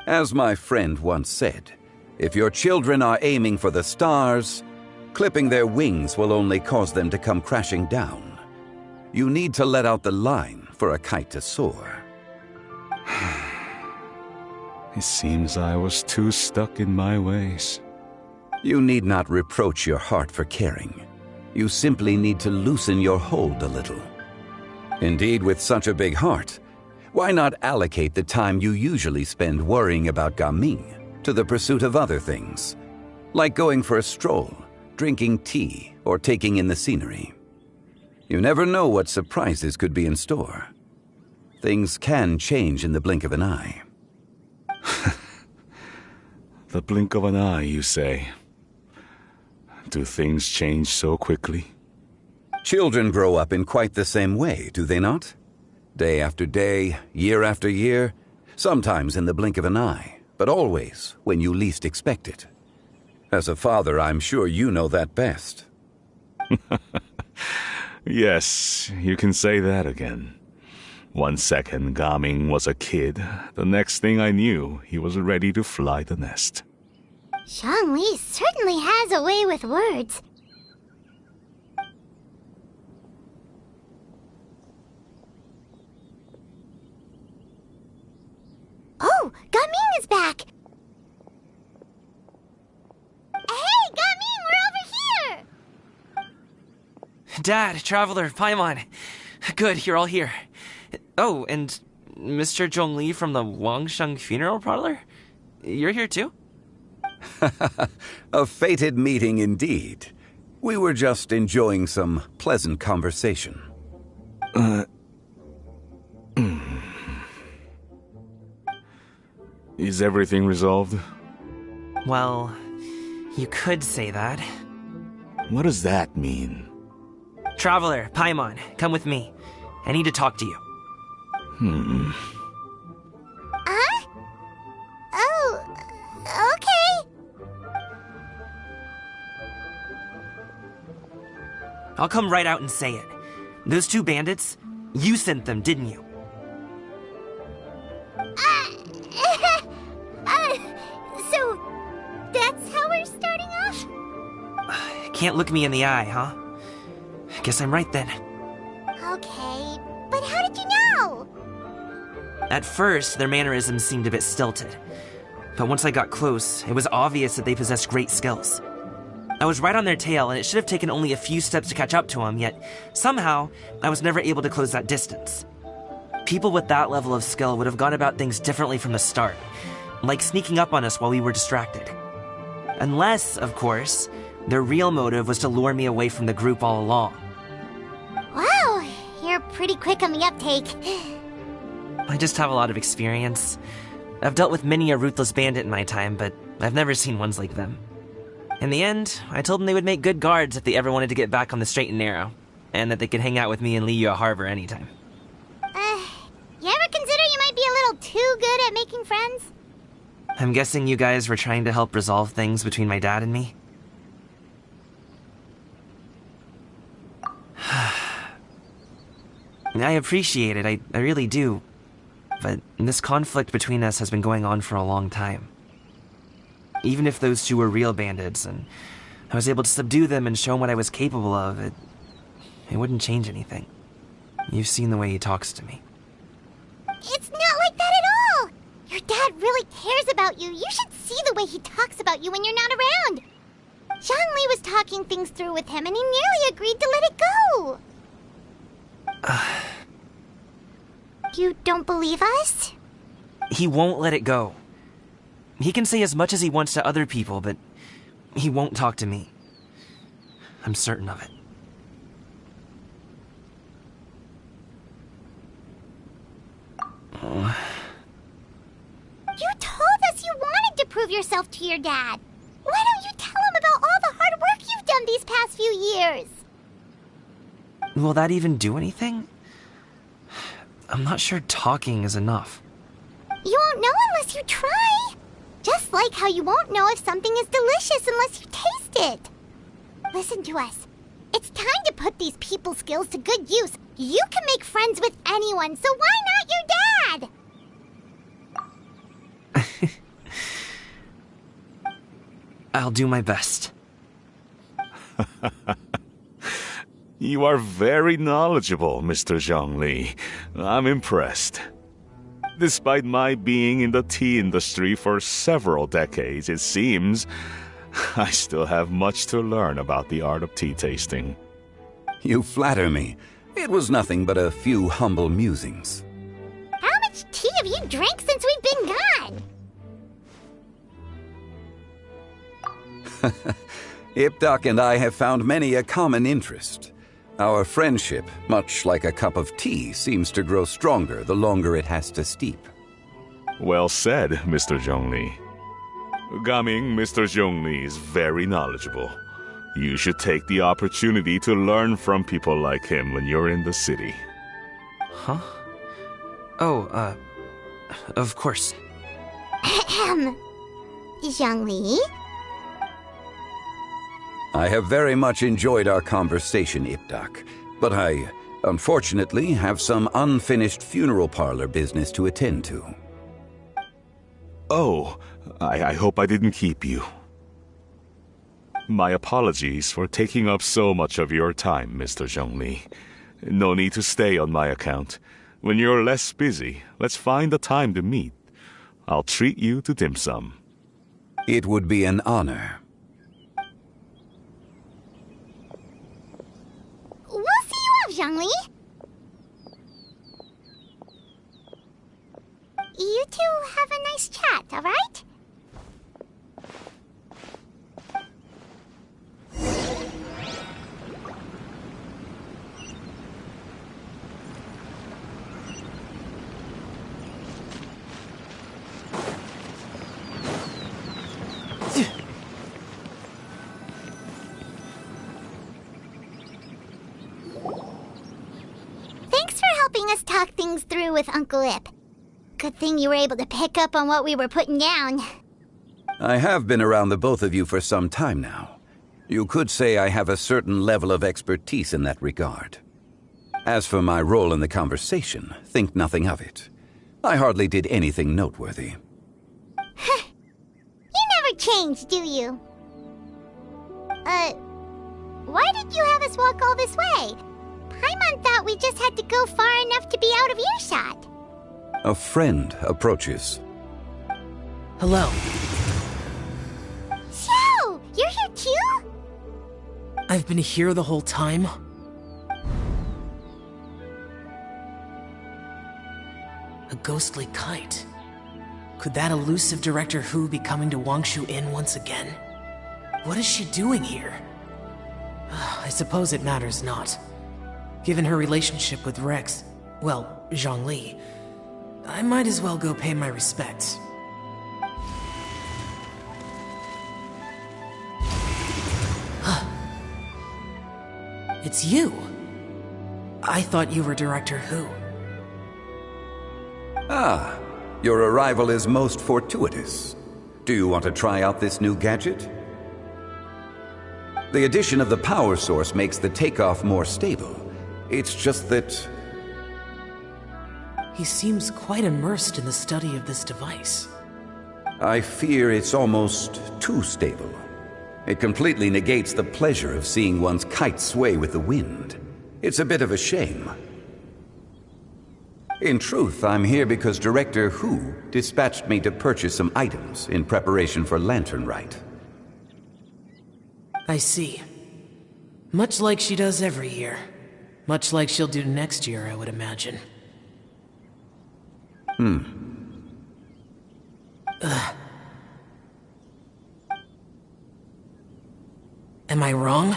As my friend once said, if your children are aiming for the stars, clipping their wings will only cause them to come crashing down. You need to let out the line for a kite to soar. It seems I was too stuck in my ways. You need not reproach your heart for caring. You simply need to loosen your hold a little. Indeed, with such a big heart, why not allocate the time you usually spend worrying about Gaming to the pursuit of other things, like going for a stroll, drinking tea, or taking in the scenery? You never know what surprises could be in store. Things can change in the blink of an eye. The blink of an eye, you say? Do things change so quickly? Children grow up in quite the same way, do they not? Day after day, year after year, sometimes in the blink of an eye, but always when you least expect it. As a father, I'm sure you know that best. Yes, you can say that again. 1 second, Gaming was a kid. The next thing I knew, he was ready to fly the nest. Zhongli certainly has a way with words. Oh, Gaming is back! Hey, Gaming, we're over here! Dad, Traveler, Paimon. Good, you're all here. Oh, and Mr. Zhongli from the Wangsheng Funeral Parlor? You're here too? A fated meeting indeed. We were just enjoying some pleasant conversation. Is everything resolved? Well, you could say that. What does that mean? Traveler, Paimon, come with me. I need to talk to you. Huh? Oh, okay. I'll come right out and say it. Those two bandits, you sent them, didn't you? So, that's how we're starting off? Can't look me in the eye, huh? Guess I'm right then. Okay, but how did you know? At first, their mannerisms seemed a bit stilted. But once I got close, it was obvious that they possessed great skills. I was right on their tail, and it should have taken only a few steps to catch up to them, yet somehow, I was never able to close that distance. People with that level of skill would have gone about things differently from the start, like sneaking up on us while we were distracted. Unless, of course, their real motive was to lure me away from the group all along. Wow, you're pretty quick on the uptake. I just have a lot of experience. I've dealt with many a ruthless bandit in my time, but I've never seen ones like them. In the end, I told them they would make good guards if they ever wanted to get back on the straight and narrow, and that they could hang out with me in Liyue Harbor anytime. You ever consider you might be a little too good at making friends? I'm guessing you guys were trying to help resolve things between my dad and me? I appreciate it, I really do. But this conflict between us has been going on for a long time. Even if those two were real bandits, and I was able to subdue them and show them what I was capable of, it wouldn't change anything. You've seen the way he talks to me. It's not like that at all! Your dad really cares about you. You should see the way he talks about you when you're not around. Zhongli was talking things through with him, and he nearly agreed to let it go. You don't believe us? He won't let it go. He can say as much as he wants to other people, but he won't talk to me. I'm certain of it. You told us you wanted to prove yourself to your dad. Why don't you tell him about all the hard work you've done these past few years? Will that even do anything? I'm not sure talking is enough. You won't know unless you try. Just like how you won't know if something is delicious unless you taste it. Listen to us. It's time to put these people skills to good use. You can make friends with anyone, so why not your dad? I'll do my best. You are very knowledgeable, Mr. Zhongli. I'm impressed. Despite my being in the tea industry for several decades, it seems I still have much to learn about the art of tea tasting. You flatter me. It was nothing but a few humble musings. How much tea have you drank since we've been gone? Ipdak and I have found many a common interest. Our friendship, much like a cup of tea, seems to grow stronger the longer it has to steep. Well said, Mr. Zhongli. Gaming, Mr. Zhongli is very knowledgeable. You should take the opportunity to learn from people like him when you're in the city. Huh? Oh, of course. Ahem. Zhongli? I have very much enjoyed our conversation, Ipdak, but I, unfortunately, have some unfinished funeral parlor business to attend to. Oh, I hope I didn't keep you. My apologies for taking up so much of your time, Mr. Zhongli. No need to stay on my account. When you're less busy, let's find a time to meet. I'll treat you to dim sum. It would be an honor. We'll see you off, Zhongli. You two have a nice chat, all right? Thanks for helping us talk things through with Uncle Ip. Good thing you were able to pick up on what we were putting down. I have been around the both of you for some time now. You could say I have a certain level of expertise in that regard. As for my role in the conversation, think nothing of it. I hardly did anything noteworthy. You never change, do you? Why did you have us walk all this way? Paimon thought we just had to go far enough to be out of earshot. A friend approaches. Hello. Xiao! You're here too? I've been here the whole time? A ghostly kite. Could that elusive Director Hu be coming to Wangshu Inn once again? What is she doing here? I suppose it matters not. Given her relationship with Rex, well, Zhongli, I might as well go pay my respects. it's you. I thought you were Director Who. Ah, your arrival is most fortuitous. Do you want to try out this new gadget? The addition of the power source makes the takeoff more stable. It's just that... He seems quite immersed in the study of this device. I fear it's almost too stable. It completely negates the pleasure of seeing one's kite sway with the wind. It's a bit of a shame. In truth, I'm here because Director Who dispatched me to purchase some items in preparation for Lantern Rite. I see. Much like she does every year. Much like she'll do next year, I would imagine. Am I wrong?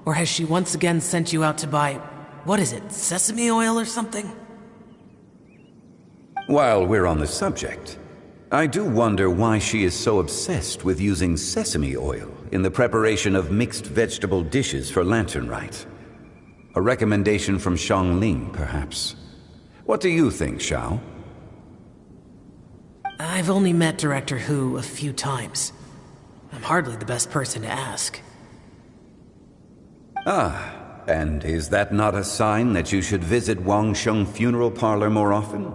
Or has she once again sent you out to buy, what is it, sesame oil or something? While we're on the subject, I do wonder why she is so obsessed with using sesame oil in the preparation of mixed vegetable dishes for Lantern Rite. A recommendation from Xiangling, perhaps. What do you think, Xiao? I've only met Director Who a few times. I'm hardly the best person to ask. Ah, and is that not a sign that you should visit Wang Sheng Funeral Parlor more often?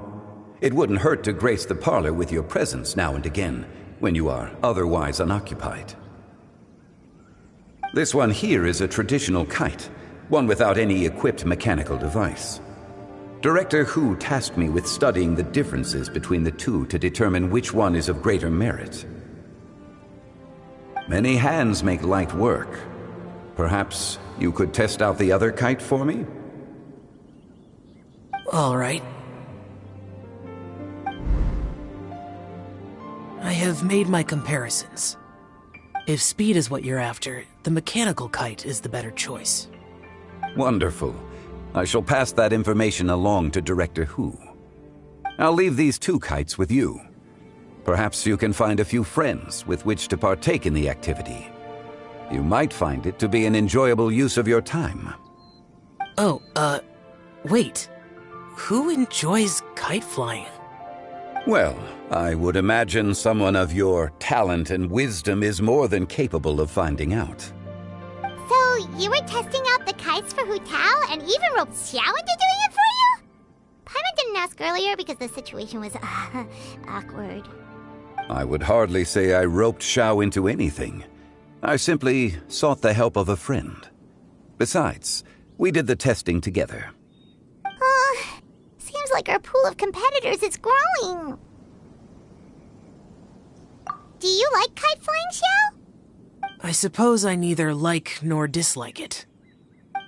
It wouldn't hurt to grace the parlor with your presence now and again, when you are otherwise unoccupied. This one here is a traditional kite, one without any equipped mechanical device. Director Who tasked me with studying the differences between the two to determine which one is of greater merit. Many hands make light work. Perhaps you could test out the other kite for me? All right. I have made my comparisons. If speed is what you're after, the mechanical kite is the better choice. Wonderful. I shall pass that information along to Director Who. I'll leave these two kites with you. Perhaps you can find a few friends with which to partake in the activity. You might find it to be an enjoyable use of your time. Oh, wait. Who enjoys kite flying? Well, I would imagine someone of your talent and wisdom is more than capable of finding out. So, you were testing out the kites for Hu Tao and even roped Xiao into doing it for you? Paimon didn't ask earlier because the situation was, awkward. I would hardly say I roped Xiao into anything. I simply sought the help of a friend. Besides, we did the testing together. Seems like our pool of competitors is growing. Do you like kite flying, Xiao? I suppose I neither like nor dislike it.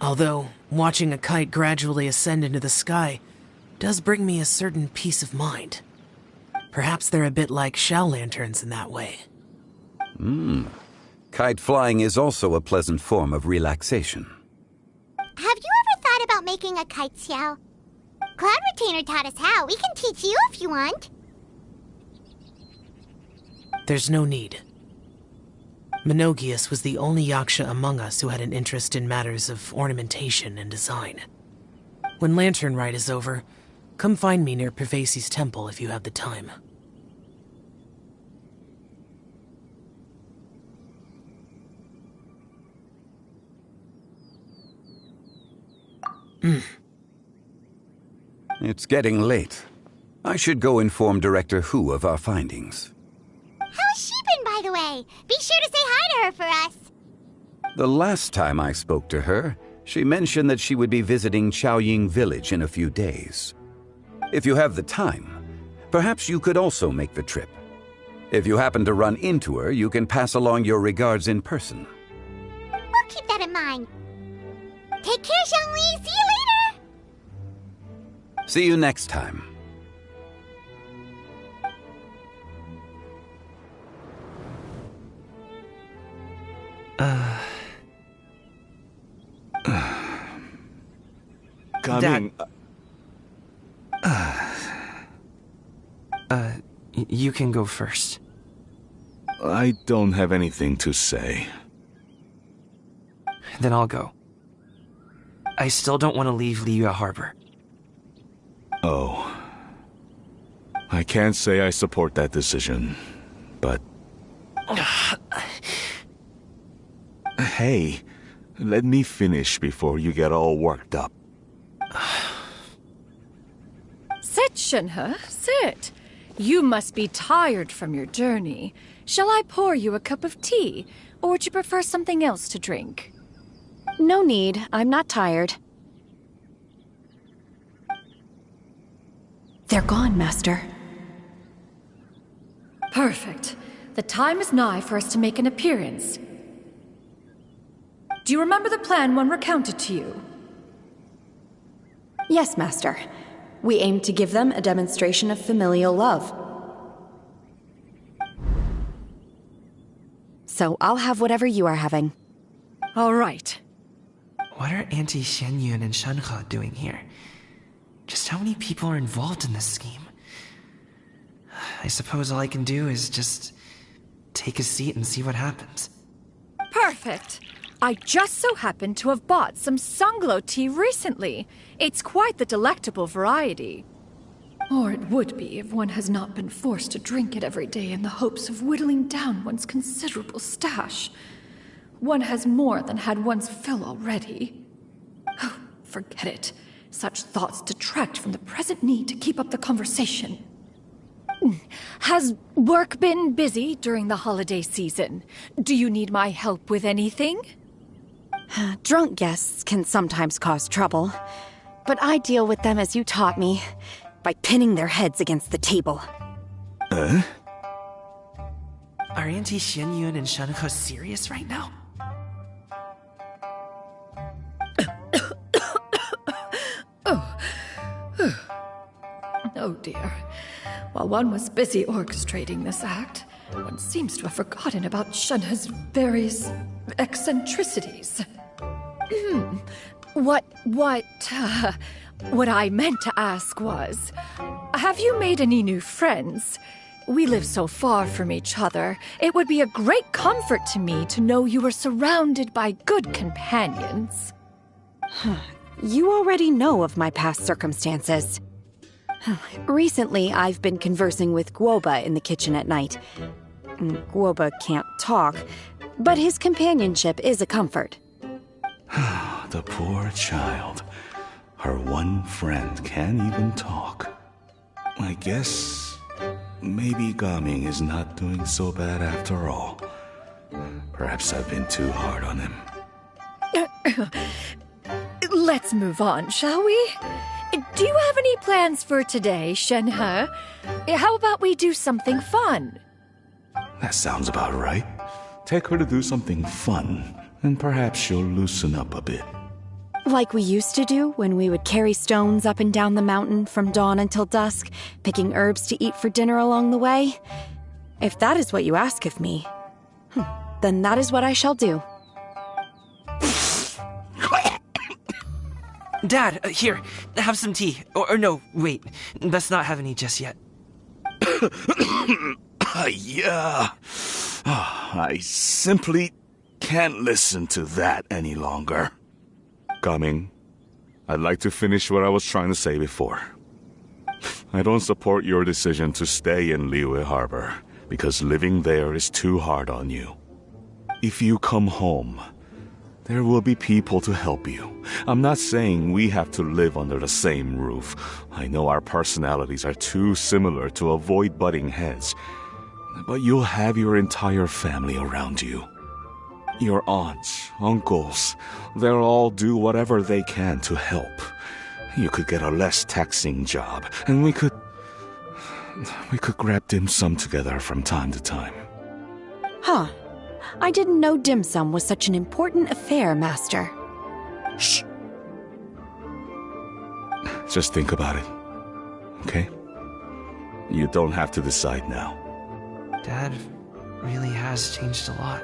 Although, watching a kite gradually ascend into the sky does bring me a certain peace of mind. Perhaps they're a bit like Xiao lanterns in that way. Kite flying is also a pleasant form of relaxation. Have you ever thought about making a kite, Xiao? Cloud Retainer taught us how. We can teach you if you want. There's no need. Menogias was the only Yaksha among us who had an interest in matters of ornamentation and design. When Lantern Rite is over, come find me near Pervasi's temple if you have the time. It's getting late. I should go inform Director Who of our findings. How's she been, by the way? Be sure to say hi to her for us. The last time I spoke to her, she mentioned that she would be visiting Chaoying Village in a few days. If you have the time, perhaps you could also make the trip. If you happen to run into her, you can pass along your regards in person. We'll keep that in mind. Take care, Xiangli. See you later. See you next time. Coming. You can go first. I don't have anything to say. Then I'll go. I still don't want to leave Liyue Harbor. Oh. I can't say I support that decision, but... Hey, let me finish before you get all worked up. Sit, Shenhe, sit. You must be tired from your journey. Shall I pour you a cup of tea, or would you prefer something else to drink? No need. I'm not tired. They're gone, Master. Perfect. The time is nigh for us to make an appearance. Do you remember the plan one recounted to you? Yes, Master. We aim to give them a demonstration of familial love. So I'll have whatever you are having. All right. What are Auntie Xianyun and Shenhe doing here? Just how many people are involved in this scheme? I suppose all I can do is just take a seat and see what happens. Perfect. I just so happen to have bought some Sunglow tea recently. It's quite the delectable variety. Or it would be if one has not been forced to drink it every day in the hopes of whittling down one's considerable stash. One has more than had one's fill already. Oh, forget it. Such thoughts detract from the present need to keep up the conversation. Has work been busy during the holiday season? Do you need my help with anything? Drunk guests can sometimes cause trouble, but I deal with them as you taught me, by pinning their heads against the table. Are Auntie Xianyun and Shenhe serious right now? Oh dear. While one was busy orchestrating this act, one seems to have forgotten about Shenhe's various eccentricities. What I meant to ask was, have you made any new friends? We live so far from each other. It would be a great comfort to me to know you were surrounded by good companions. You already know of my past circumstances. Recently, I've been conversing with Guoba in the kitchen at night. Guoba can't talk, but his companionship is a comfort. The poor child. Her one friend can't even talk. I guess maybe Gaming is not doing so bad after all. Perhaps I've been too hard on him. Let's move on, shall we? Do you have any plans for today, Shenhe? How about we do something fun? That sounds about right. Take her to do something fun, and perhaps she'll loosen up a bit. Like we used to do when we would carry stones up and down the mountain from dawn until dusk, picking herbs to eat for dinner along the way? If that is what you ask of me, then that is what I shall do. Dad, here, have some tea. Or no, wait, let's not have any just yet. Yeah. I simply can't listen to that any longer. Gaming, I'd like to finish what I was trying to say before. I don't support your decision to stay in Liyue Harbor, because living there is too hard on you. If you come home, there will be people to help you. I'm not saying we have to live under the same roof. I know our personalities are too similar to avoid butting heads. But you'll have your entire family around you. Your aunts, uncles, they'll all do whatever they can to help. You could get a less taxing job, and we could grab dim sum together from time to time. Huh. I didn't know dim sum was such an important affair, Master. Shh. Just think about it, okay? You don't have to decide now. Dad really has changed a lot.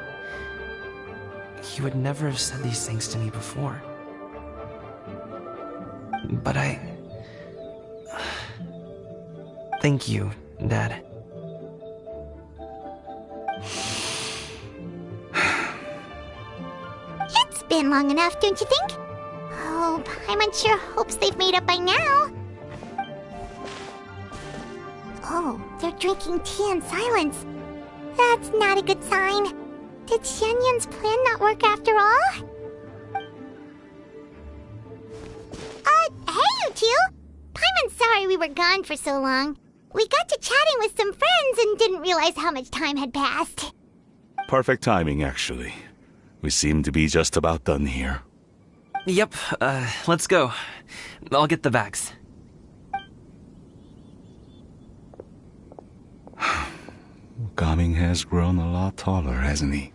He would never have said these things to me before. But thank you, Dad. It's been long enough, don't you think? Oh, Paimon sure hopes they've made up by now. Oh, they're drinking tea in silence. That's not a good sign. Did Xianyun's plan not work after all? Hey you two! Paimon's sorry we were gone for so long. We got to chatting with some friends and didn't realize how much time had passed. Perfect timing, actually. We seem to be just about done here. Yep, let's go. I'll get the bags. Gaming has grown a lot taller, hasn't he?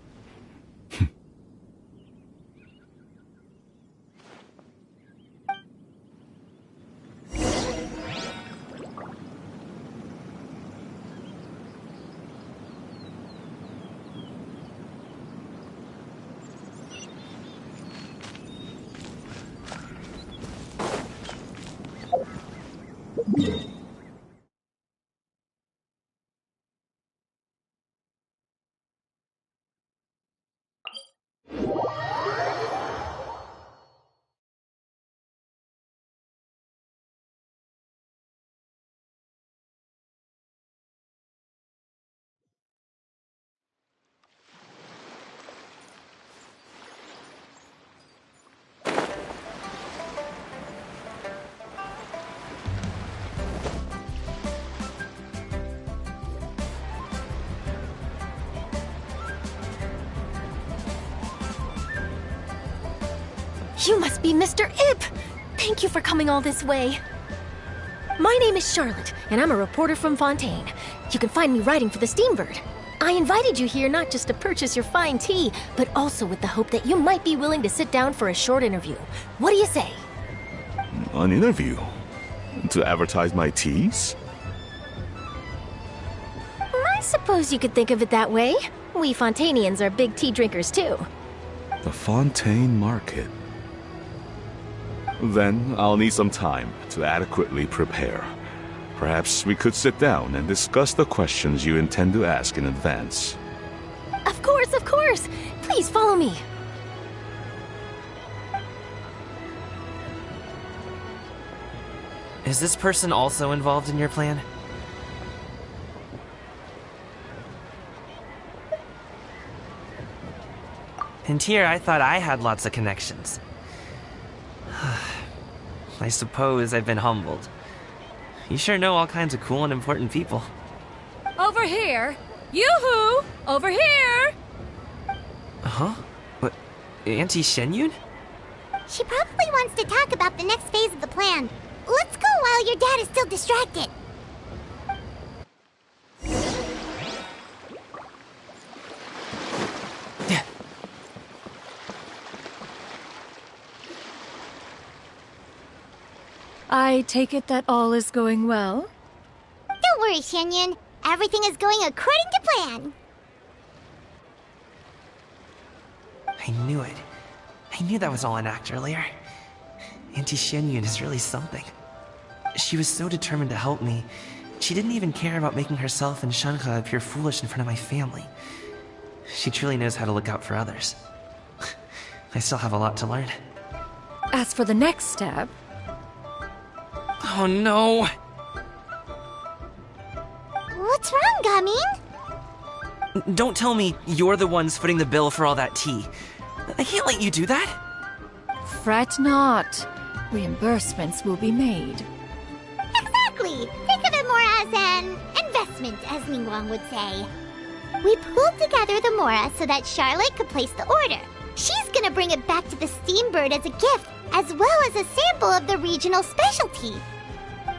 You must be Mr. Ip! Thank you for coming all this way. My name is Charlotte, and I'm a reporter from Fontaine. You can find me writing for the Steambird. I invited you here not just to purchase your fine tea, but also with the hope that you might be willing to sit down for a short interview. What do you say? An interview? To advertise my teas? I suppose you could think of it that way. We Fontainians are big tea drinkers too. The Fontaine Market. Then I'll need some time to adequately prepare. Perhaps we could sit down and discuss the questions you intend to ask in advance. Of course, of course! Please follow me. Is this person also involved in your plan? And here I thought I had lots of connections. I suppose I've been humbled. You sure know all kinds of cool and important people. Over here! Yoo-hoo! Over here! Huh? What? Auntie Shenyun? She probably wants to talk about the next phase of the plan. Let's go while your dad is still distracted. I take it that all is going well? Don't worry, Shenyun. Everything is going according to plan. I knew it. I knew that was all an act earlier. Auntie Shenyun is really something. She was so determined to help me. She didn't even care about making herself and Shanka appear foolish in front of my family. She truly knows how to look out for others. I still have a lot to learn. As for the next step... Oh no! What's wrong, Gaming? Don't tell me you're the ones footing the bill for all that tea. I can't let you do that. Fret not. Reimbursements will be made. Exactly! Think of it more as an investment, as Ningguang would say. We pooled together the Mora so that Charlotte could place the order. She's gonna bring it back to the Steambird as a gift, as well as a sample of the regional specialty.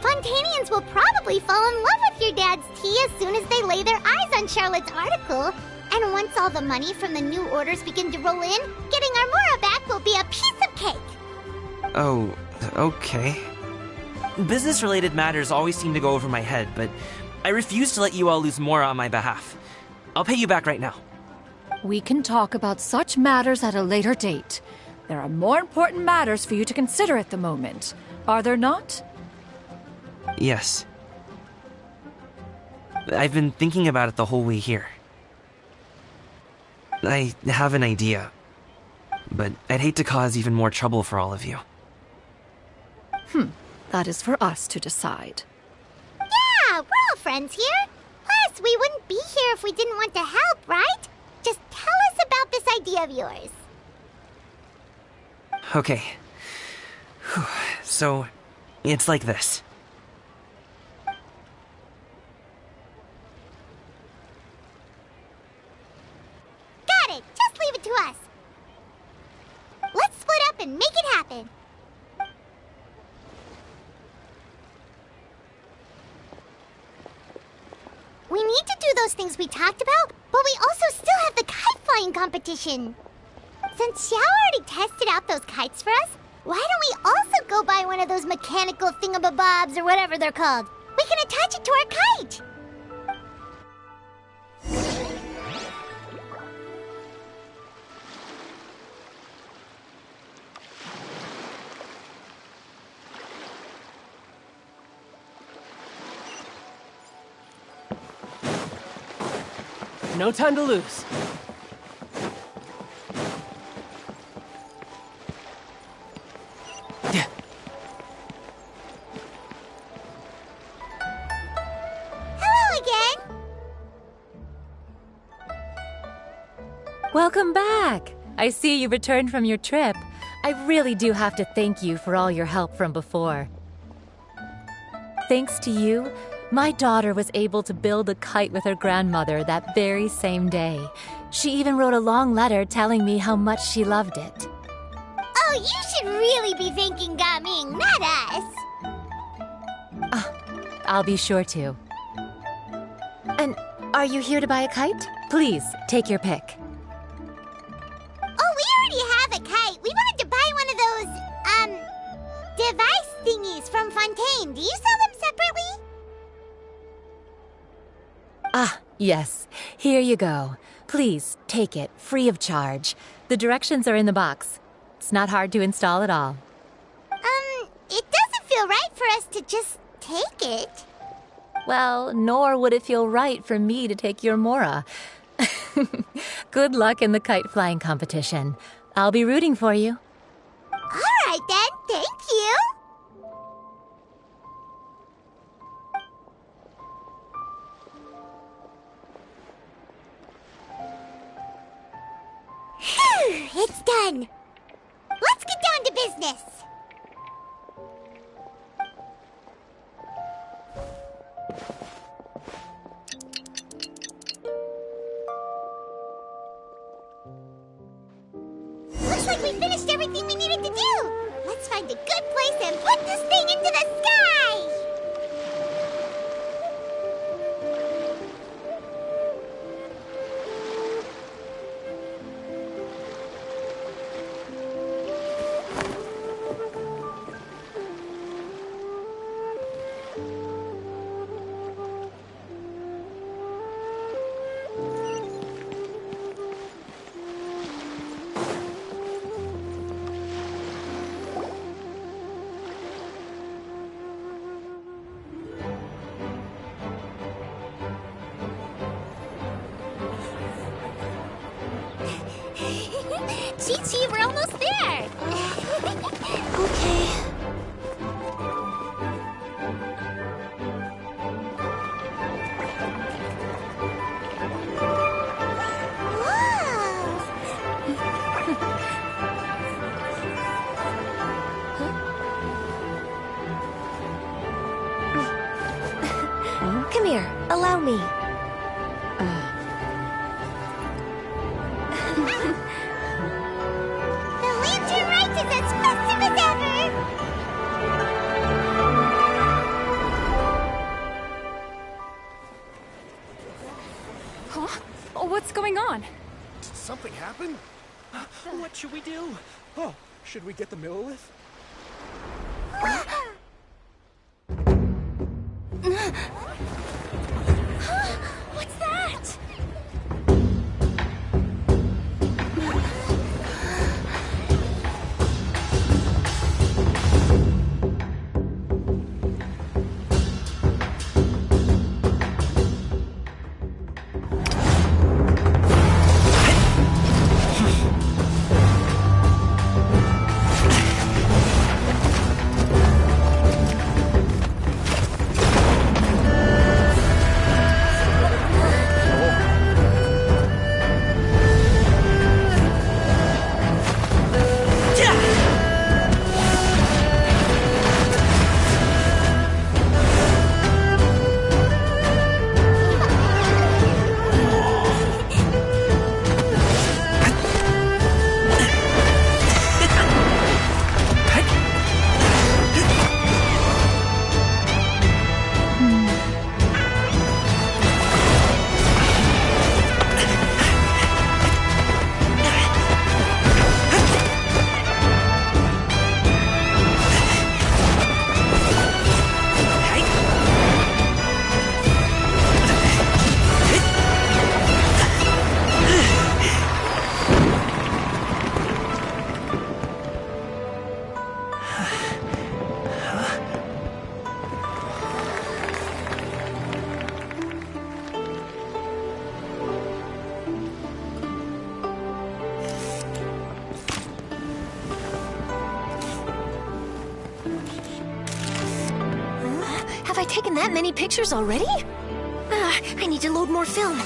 Fontainians will probably fall in love with your dad's tea as soon as they lay their eyes on Charlotte's article. And once all the money from the new orders begin to roll in, getting our Mora back will be a piece of cake. Oh, okay. Business-related matters always seem to go over my head, but I refuse to let you all lose Mora on my behalf. I'll pay you back right now. We can talk about such matters at a later date. There are more important matters for you to consider at the moment, are there not? Yes. I've been thinking about it the whole way here. I have an idea, but I'd hate to cause even more trouble for all of you. That is for us to decide. Yeah, we're all friends here. Plus, we wouldn't be here if we didn't want to help, right? Just tell us about this idea of yours. Okay. So, it's like this. Got it! Just leave it to us. Let's split up and make it happen. We need to do those things we talked about, but we also still have the kite flying competition. Since Xiao already tested out those kites for us, why don't we also go buy one of those mechanical thingamabobs or whatever they're called? We can attach it to our kite. No time to lose. Hello again. Welcome back! I see you returned from your trip. I really do have to thank you for all your help from before. Thanks to you, my daughter was able to build a kite with her grandmother that very same day. She even wrote a long letter telling me how much she loved it. Oh, you should really be thanking Gaming, not us. I'll be sure to. And are you here to buy a kite? Please, take your pick. Oh, we already have a kite. We wanted to buy one of those, device thingies from Fontaine. Do you sell them separately? Ah, yes. Here you go. Please, take it, free of charge. The directions are in the box. It's not hard to install at all. It doesn't feel right for us to just take it. Well, nor would it feel right for me to take your Mora. Good luck in the kite flying competition. I'll be rooting for you. All right, then. Thank you. Phew, it's done. Let's get down to business. Looks like we finished everything we needed to do. Let's find a good place and put this thing into the sky. Chi-Chi, we're almost there. Okay. Come here, allow me. The Lantern Rite is as festive as ever! Huh? Oh, what's going on? Did something happen? What should we do? Oh, should we get the Millilith? What's that? Have I taken that many pictures already? I need to load more film.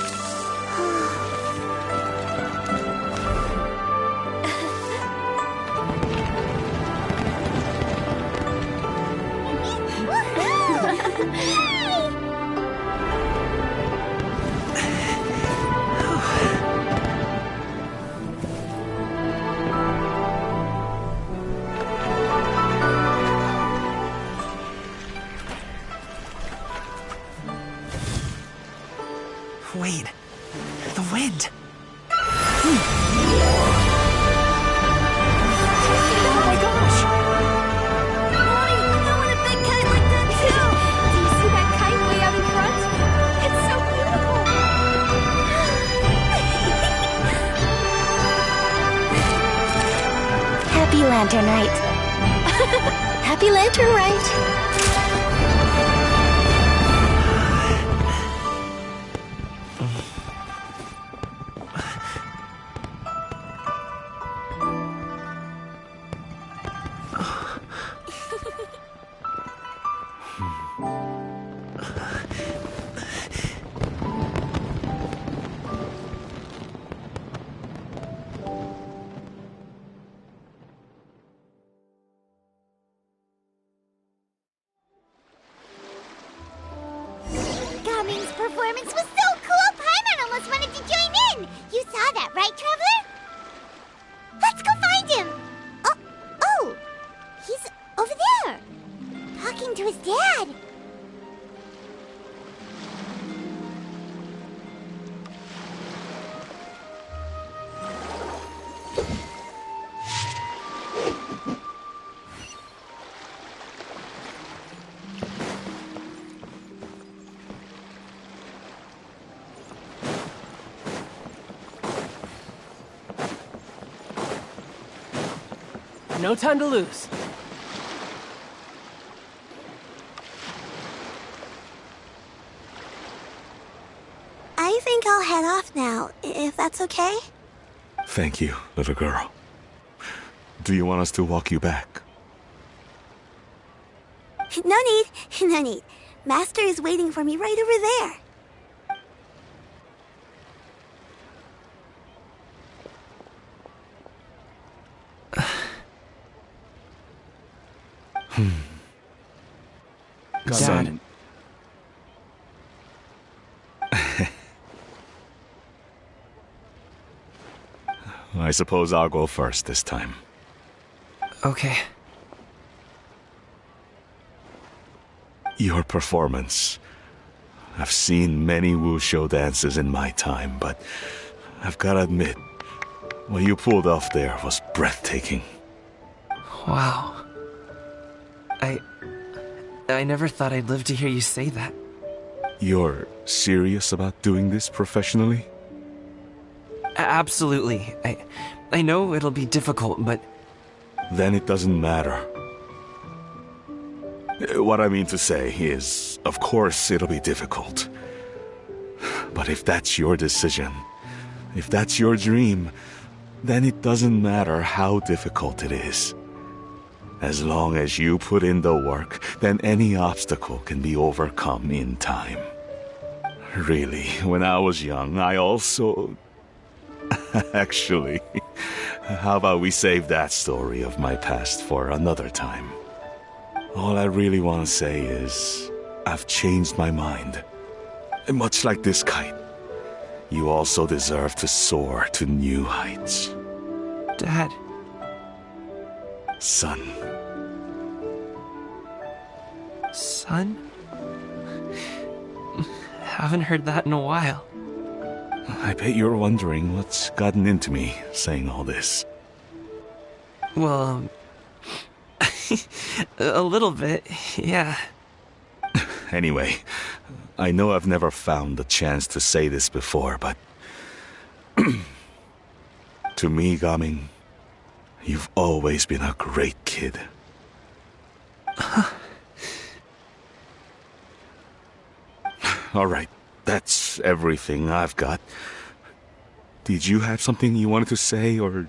Wait, the wind. Oh my gosh! Mommy, I want a big kite like that too! Do you see that kite way out in front? It's so beautiful! Happy Lantern Rite. Happy Lantern Rite. Gaming's performance was so cool, Paimon almost wanted to join in! You saw that, right, Traveler? Let's go find him! Oh! He's over there! Talking to his dad! No time to lose. I think I'll head off now, if that's okay. Thank you, little girl. Do you want us to walk you back? No need. Master is waiting for me right over there. Dad. I suppose I'll go first this time. Okay. Your performance. I've seen many wushou dances in my time, but I've gotta admit, what you pulled off there was breathtaking. Wow. I never thought I'd live to hear you say that. You're serious about doing this professionally? Absolutely. I know it'll be difficult, but... Then it doesn't matter. What I mean to say is, of course it'll be difficult. But if that's your decision, if that's your dream, then it doesn't matter how difficult it is. As long as you put in the work, then any obstacle can be overcome in time. Really, when I was young, I also... Actually, how about we save that story of my past for another time? All I really want to say is, I've changed my mind. And much like this kite, you also deserve to soar to new heights. Dad. Son. Son? Haven't heard that in a while. I bet you're wondering what's gotten into me saying all this. Well, a little bit, yeah. Anyway, I know I've never found the chance to say this before, but... to me, Gaming, you've always been a great kid. Alright, that's everything I've got. Did you have something you wanted to say, or...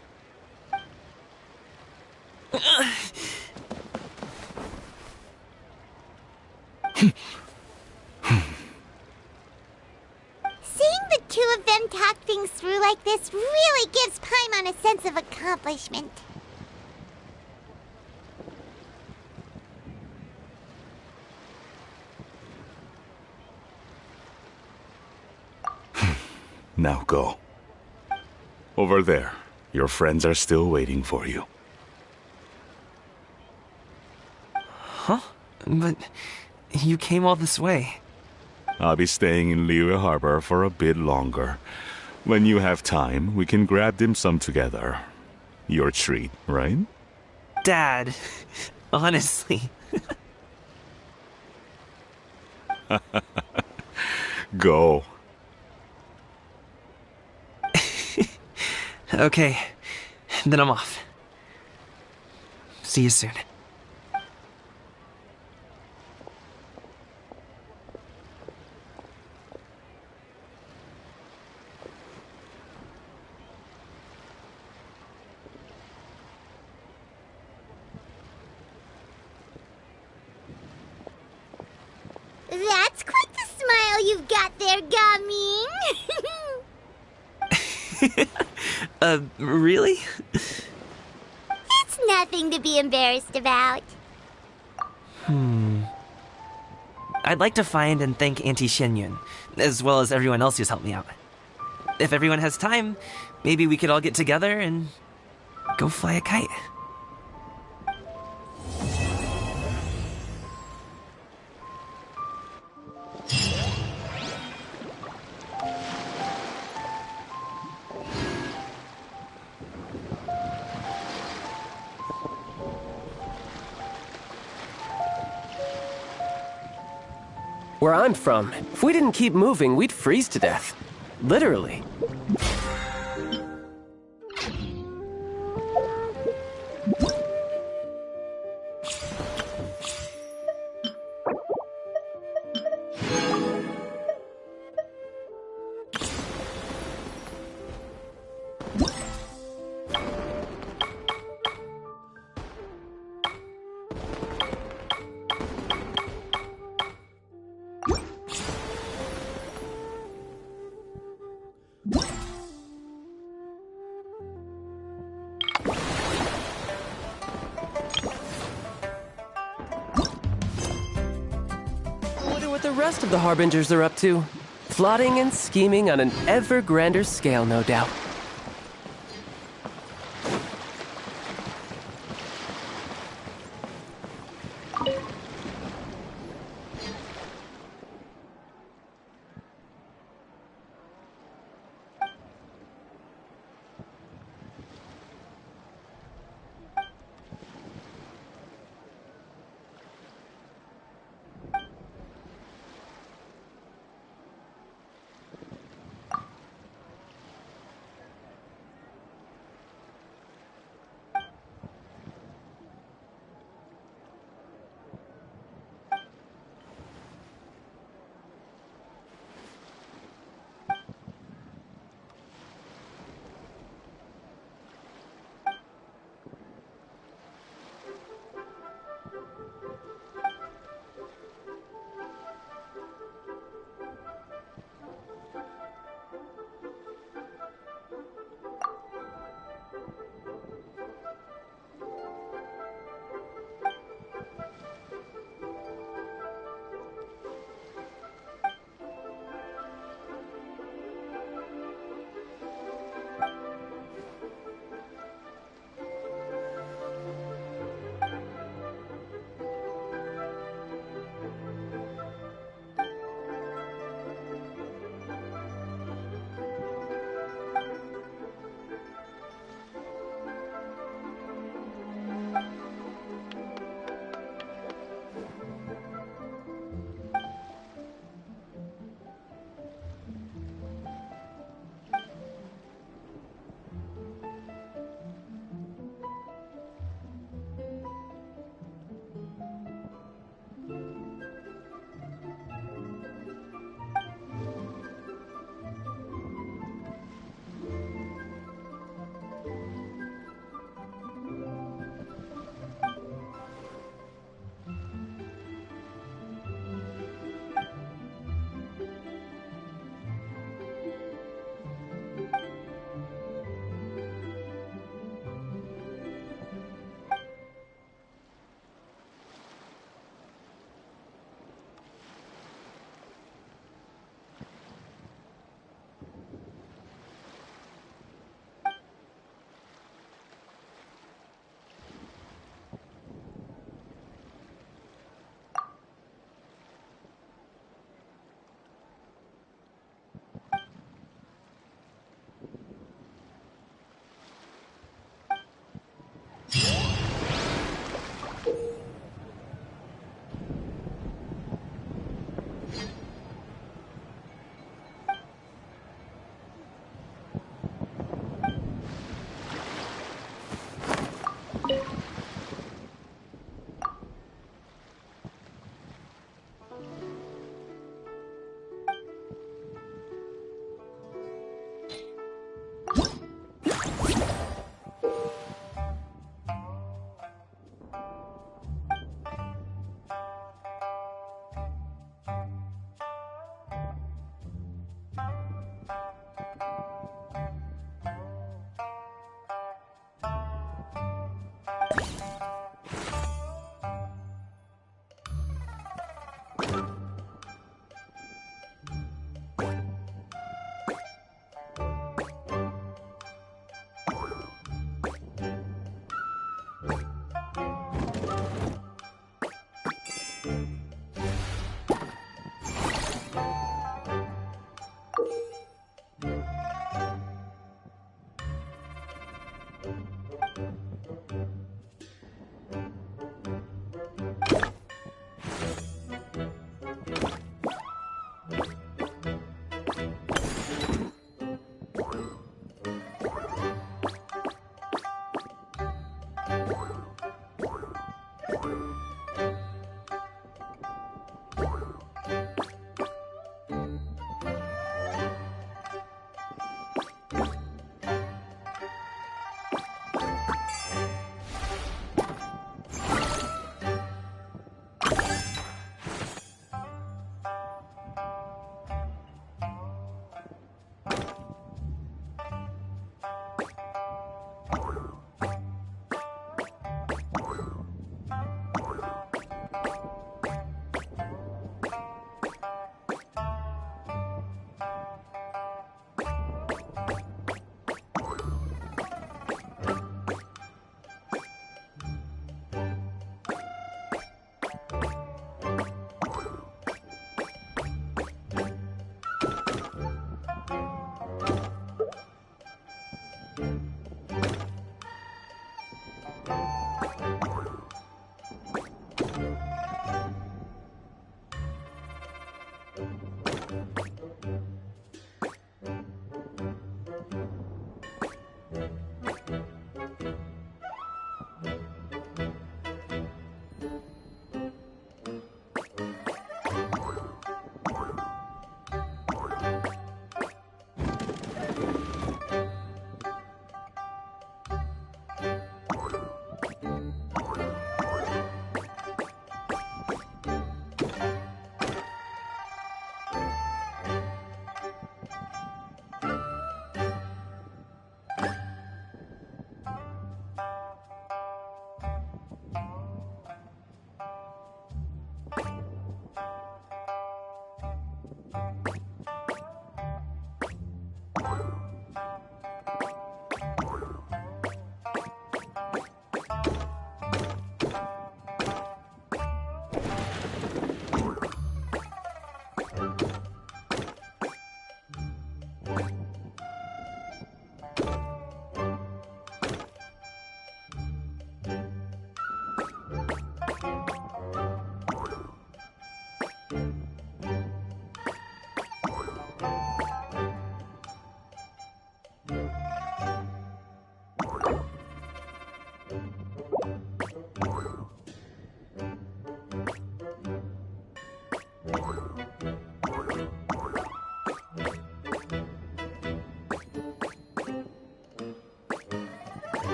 like this really gives Paimon a sense of accomplishment. Now go. Over there. Your friends are still waiting for you. Huh? But you came all this way. I'll be staying in Liyue Harbor for a bit longer. When you have time, we can grab dim sum together. Your treat, right? Dad, honestly. Go. Okay, then I'm off. See you soon. That's quite the smile you've got there, Gaming. Really? It's nothing to be embarrassed about. I'd like to find and thank Auntie Xianyun, as well as everyone else who's helped me out. If everyone has time, maybe we could all get together and go fly a kite. Where I'm from, if we didn't keep moving, we'd freeze to death. Literally. The rest of the Harbingers are up to. Plotting and scheming on an ever grander scale, no doubt.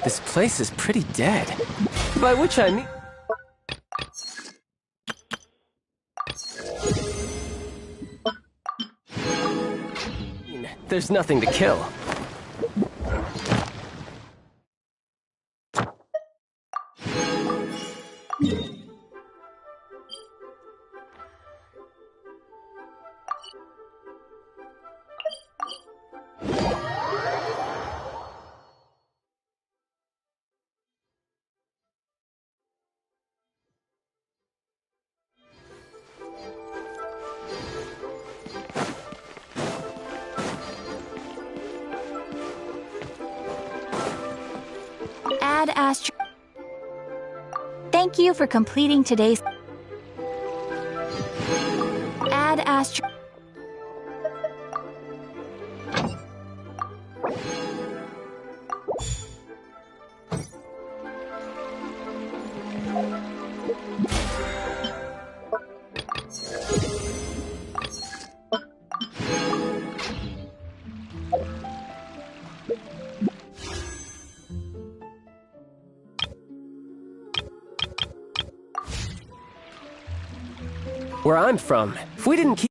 This place is pretty dead. By which I mean... There's nothing to kill. Ad Astra. Thank you for completing today's Ad Astra. Where I'm from, if we didn't keep...